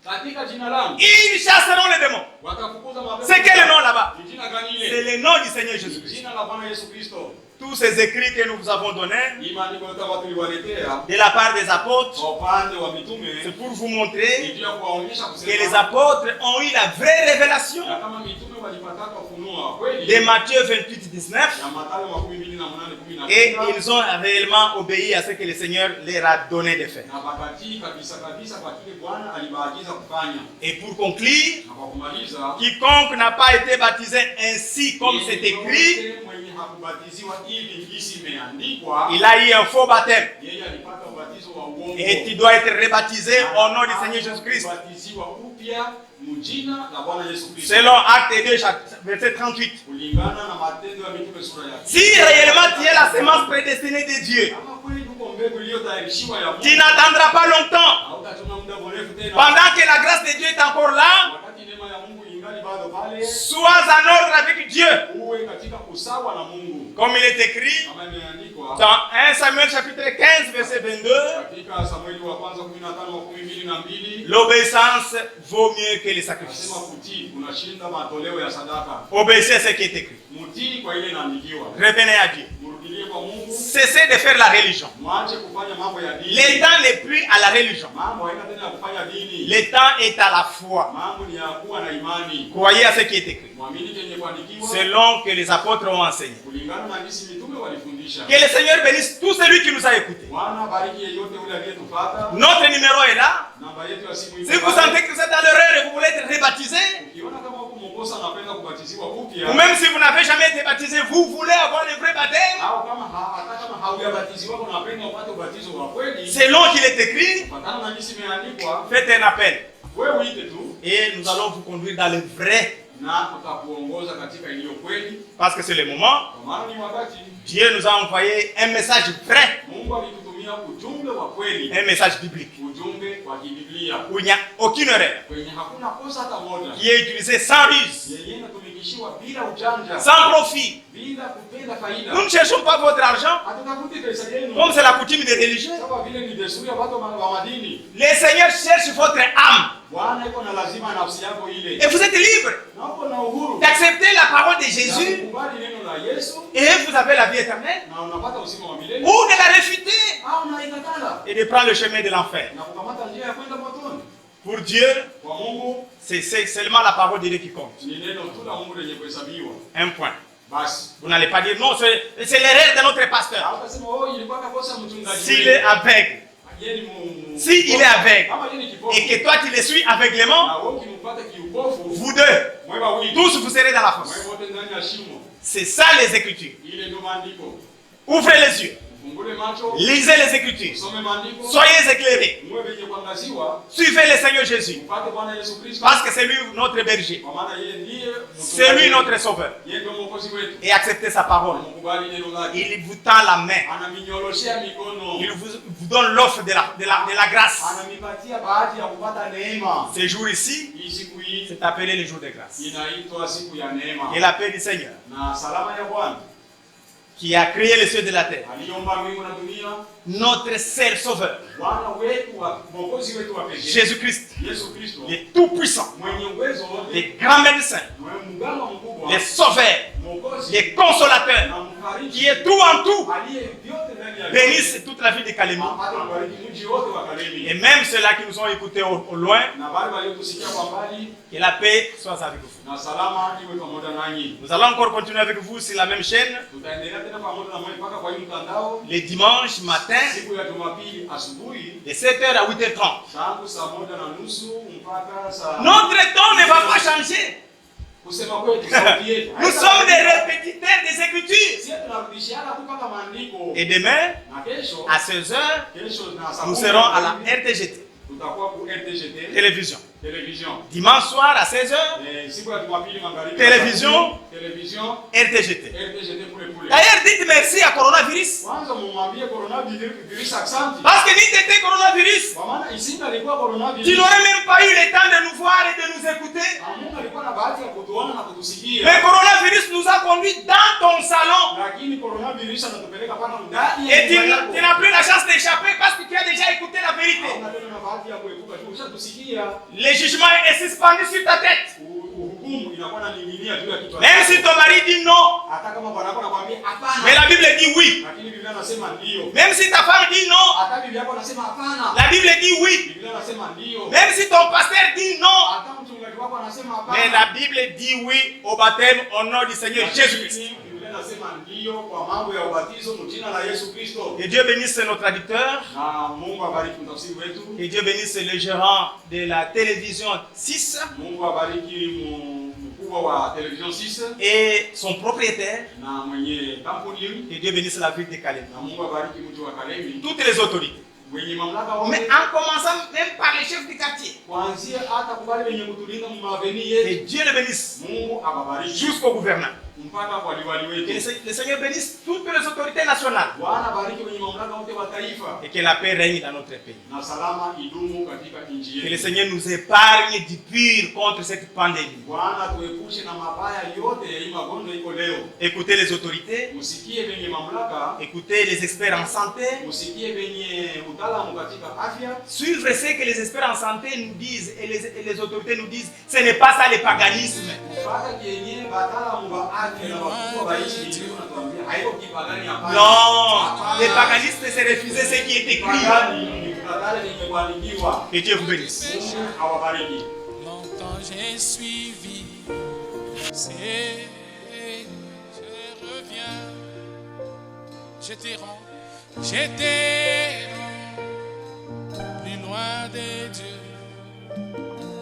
katika jina langu
ils chasseront les démons.
watafukuza mapepo.
C'est quel nom là-bas?
Ni jina gani ile?
C'est le nom du Seigneur Jésus-Christ.
Jina la Bwana Yesu Kristo.
Tous ces écrits que nous vous avons donnés
Hii maandiko yote watu waliwaletea
de la part des apôtres,
kwa upande wa mitume
c'est pour vous montrer
ili kuwaonyesha
que les
kusema
apôtres ont eu la vraie révélation
na kama mitume walipata ufunuo wa kweli
de Matthieu 28, 19
ya Mathayo 28:18
et ils ont réellement obéi à ce que le Seigneur leur a donné de faire.
na bakatii kabisa kwa kile Bwana alibaagiza kufanya.
Et pour conclure,
Na kwa kumaliza,
quiconque n'a pas été baptisé ainsi comme c'est écrit,
mwenye hakubatiziwa hivi jinsi imeandikwa,
il a eu un faux baptême.
yeye alipata ubatizo wa uongo.
Et tu dois être rebaptisé au nom du Seigneur Jésus-Christ.
Ubatiziwa upya mjina la Bwana Yesu Kristo.
Selon Acte 2, verset 38.
Kulingana na Matendo ya Mitume sura ya 10.
Si réellement tu es la semence prédestinée de Dieu,
Kama kweli uko mbegu iliyotayarishiwa ya Mungu,
tu n'attendras pas longtemps.
hautatumia muda mrefu tena.
Pendant que la grâce de Dieu est encore là,
Wakati neema ya Mungu ingali bado pale,
sois en ordre avec Dieu.
uwe katika usawa na Mungu.
Comme il est écrit
Kama imeandikwa
dans 1 Samuel chapitre 15, verset 22,
katika Samueli wa kwanza 15:22,
l'obéissance vaut mieux que les sacrifices.
anasema kutii kunashinda matoleo ya sadaka.
Obéissez à ce qui est écrit.
Mtii kwa ile inaandikiwa.
Revenez à Dieu.
Murudilie kwa Mungu.
Cessez de faire la religion.
Mwache kufanya mambo ya dini.
Le temps n'est plus à la religion.
Mambo haina tena ya kufanya dini.
Le temps est à la foi.
Mambo ni ya kuwa na imani.
Croyez à ce qui est écrit.
Mwamini kenye kuandikiwa.
Selon que les apôtres ont enseigné.
Kulingana na jinsi mitume walifundisha.
Que le Seigneur bénisse tout celui qui nous a écoutés.
Bwana bariki yeyote yule aliyetufuata.
Notre numéro est là.
Namba yetu ya simu
Si vous sentez que vous êtes dans l'erreur et vous voulez être rebaptisé,
ukiona kama huko Mongosa anapenda kubatiziwa upya,
ou même si vous n'avez jamais été baptisé, vous voulez avoir le vrai baptême,
au kama hata kama haujabatiziwa unapenda upate ubatizo wa kweli,
selon qu'il est écrit,
fatana na jinsi imeandikwa,
faites un appel.
wewe uite tu
Et nous allons vous conduire dans le vrai.
na tutakuongoza katika iliyo kweli,
Parce que c'est le moment.
kwa maana ni wakati
Dieu nous a envoyé un message vrai.
Mungu alitutumia ujumbe wa kweli,
Un message biblique.
ujumbe wa kibiblia
Où il n'y a aucune erreur.
kwenye hakuna kosa hata moja,
Qui est utilisé sans ruse,
yenye inatumikishiwa bila ujanja,
sans profit.
bila kupenda faida.
Nous ne cherchons pas votre argent,
Hatutafuti pesa yenu
comme c'est la coutume des religieux.
sawa vile ni desturi ya watu wa madini.
Le Seigneur cherche votre âme.
Bwana iko na lazima nafsi yako ile,
Et vous êtes libre
na uko na uhuru
d'accepter la parole de
ya
Jésus
kukubali neno la Yesu
et vous avez la vie éternelle,
na unapata uzima wa milele,
ou de la refuter
au unaikatala
et de prendre le chemin de l'enfer.
na kukamata njia ya kwenda motoni.
Pour Dieu,
Kwa Mungu
c'est seulement la parole de Dieu qui compte.
ni neno tu la Mungu lenye kuhesabiwa.
Un point.
basi
Vous n'allez pas dire non, c'est l'erreur de notre pasteur.
hautasema oh, ilikuwa kakosa mchungaji
S'il est aveugle,
yeye ni
s'il est aveugle,
kama yeye ni kipofu
et que toi tu le suis aveuglément,
na wewe ukimpata kiupofu
vous deux,
mwe wawili
tous vous serez dans la fosse.
mwe wote ndani ya shimo.
C'est ça les Écritures.
Ile ndio maandiko.
Ouvrez les yeux,
Fungule macho,
lisez les Écritures,
usome maandiko,
soyez éclairés,
mwe venye kuangaziwa,
suivez le Seigneur Jésus,
mpate Bwana Yesu Kristo.
parce que c'est lui notre berger,
Kwa maana yeye ndiye
c'est lui notre sauveur,
yeye ndio mwokozi wetu.
et acceptez sa parole.
Mkubali neno lake.
Il vous tend la main,
Anaminyoroshea mikono.
il vous donne l'offre de la grâce.
Anamipatia bahati ya kupata neema.
Ce jour ici,
Hii siku hii
c'est appelé le jour de grâce.
inaitwa siku ya neema.
Et la paix du Seigneur,
Na salama ya Bwana
qui a créé les cieux de la terre,
aliomba mbingu na dunia,
notre seul sauveur,
Bwana wetu wa mwokozi wetu wa pekee,
Jésus-Christ,
Yesu Kristo,
le Tout-Puissant,
mwenye uwezo wote,
le grand médecin,
mwenye mganga mkubwa,
le sauveur,
mwokozi
le consolateur,
na mfariji,
qui est tout en tout,
aliye vyote ndani ya
bénisse toute la vie de Calémie.
apate kubariki mji wote wa Kalemi.
Et même ceux-là qui nous ont écoutés au loin,
Na wale waliotusikia kwa mbali,
que la paix soit avec vous.
na salama iwe pamoja nanyi.
Nous allons encore continuer avec vous sur la même chaîne,
Tutaendelea tena pamoja na mwe mpaka kwa hii mtandao
les dimanches matin,
siku ya Jumapili asubuhi
de 7h à 8h30.
tangu saa 1:30 mpaka saa
Notre temps ne va pas changer.
kusema kwetu sauti yetu.
Nous sommes des répétiteurs des Écritures.
Sisi tunarudishiana tu mpaka maandiko.
Et demain,
Na kesho
à 16h,
na saa
nous
10
serons à la RTGT,
tutakuwa ku RTGT
télévision.
television.
Dimanche soir à 16h,
Siku ya Jumapili magharibi
Television.
television
RTGT.
RTGT kule kule.
D'ailleurs, dites merci à coronavirus.
Kwanza mumwambie coronavirus asante.
Parce que si c'était coronavirus,
Kwa maana isinga ilikuwa coronavirus.
tu n'aurais même pas eu le temps de nous voir et de nous écouter.
Mungu alikuwa na bahati ya kutuona na kutusikia.
Mais coronavirus nous a conduits dans ton salon.
Lakini coronavirus anatupeleka paka ndani
Et tu n'as plus la chance d'échapper parce que tu as déjà écouté la vérité.
Hauna tena na bahati ya kuepuka tu ushatusikia.
Le jugement est suspendu sur ta tête.
Hukumu inakuwa inaning'inia juu ya kichwa.
Même si ton mari dit non,
Hata kama bwana wako anakuambia hapana.
mais la Bible dit oui.
Lakini Biblia inasema ndio.
Même si ta femme dit non,
Hata Biblia yako inasema hapana.
la Bible dit oui.
Biblia inasema ndio.
Même si ton pasteur dit non,
Hata mchungaji wako anasema hapana.
mais la Bible dit oui au baptême au nom du Seigneur Jésus-Christ.
Biblia inasema ndio kwa mambo ya ubatizo kwa jina la Yesu Kristo.
Que Dieu bénisse nos traducteurs.
Na Mungu abariki mtafsiri wetu.
Que Dieu bénisse le gérant de la télévision 6
Mungu abariki mkubwa wa television 6
et son propriétaire.
na mwenye kampuni.
Que Dieu bénisse la ville de Calais.
Na Mungu abariki mji wa Kalemi.
Toutes les autorités.
Wenye mamlaka
Mais
wote.
en commençant même par les chefs du quartier.
Kuanzia hata kubali wenye kutulinda maveni
Que
yetu.
Dieu le bénisse
Mungu ababariki
jusqu'au gouvernement.
mpaka kwa liwali
Que
wetu.
le Seigneur bénisse toutes les autorités nationales.
Bwana bariki wenye mamlaka wote wa taifa.
Et que la paix règne dans notre pays.
Na salama idumu katika nchi
Que le
yetu.
Seigneur nous épargne du pire contre cette pandémie.
Bwana tuepushe na mabaya yote ya hii magonjwa iko leo.
Écoutez les autorités,
Musikie wenye mamlaka,
écoutez les experts en santé,
musikie wenye utaalamu katika afya.
suivre ce que les experts en santé nous disent et les autorités nous disent. Ce n'est pas ça le paganisme.
Mpaka kienye wataalamu wa afya na wakubwa wa nchi nyingine wanatuambia haiko kipagani hapana.
Non, les paganistes c'est refuser ce qui est écrit.
Kipagani ni kukatala yenye kuandikiwa.
Que Dieu vous bénisse.
Mungu awabariki.
Longtemps j'ai suivi, c'est je reviens. J'étais plus loin des dieux.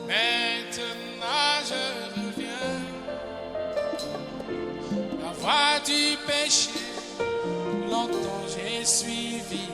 Maintenant je reviens. La voie du péché, longtemps j'ai suivi.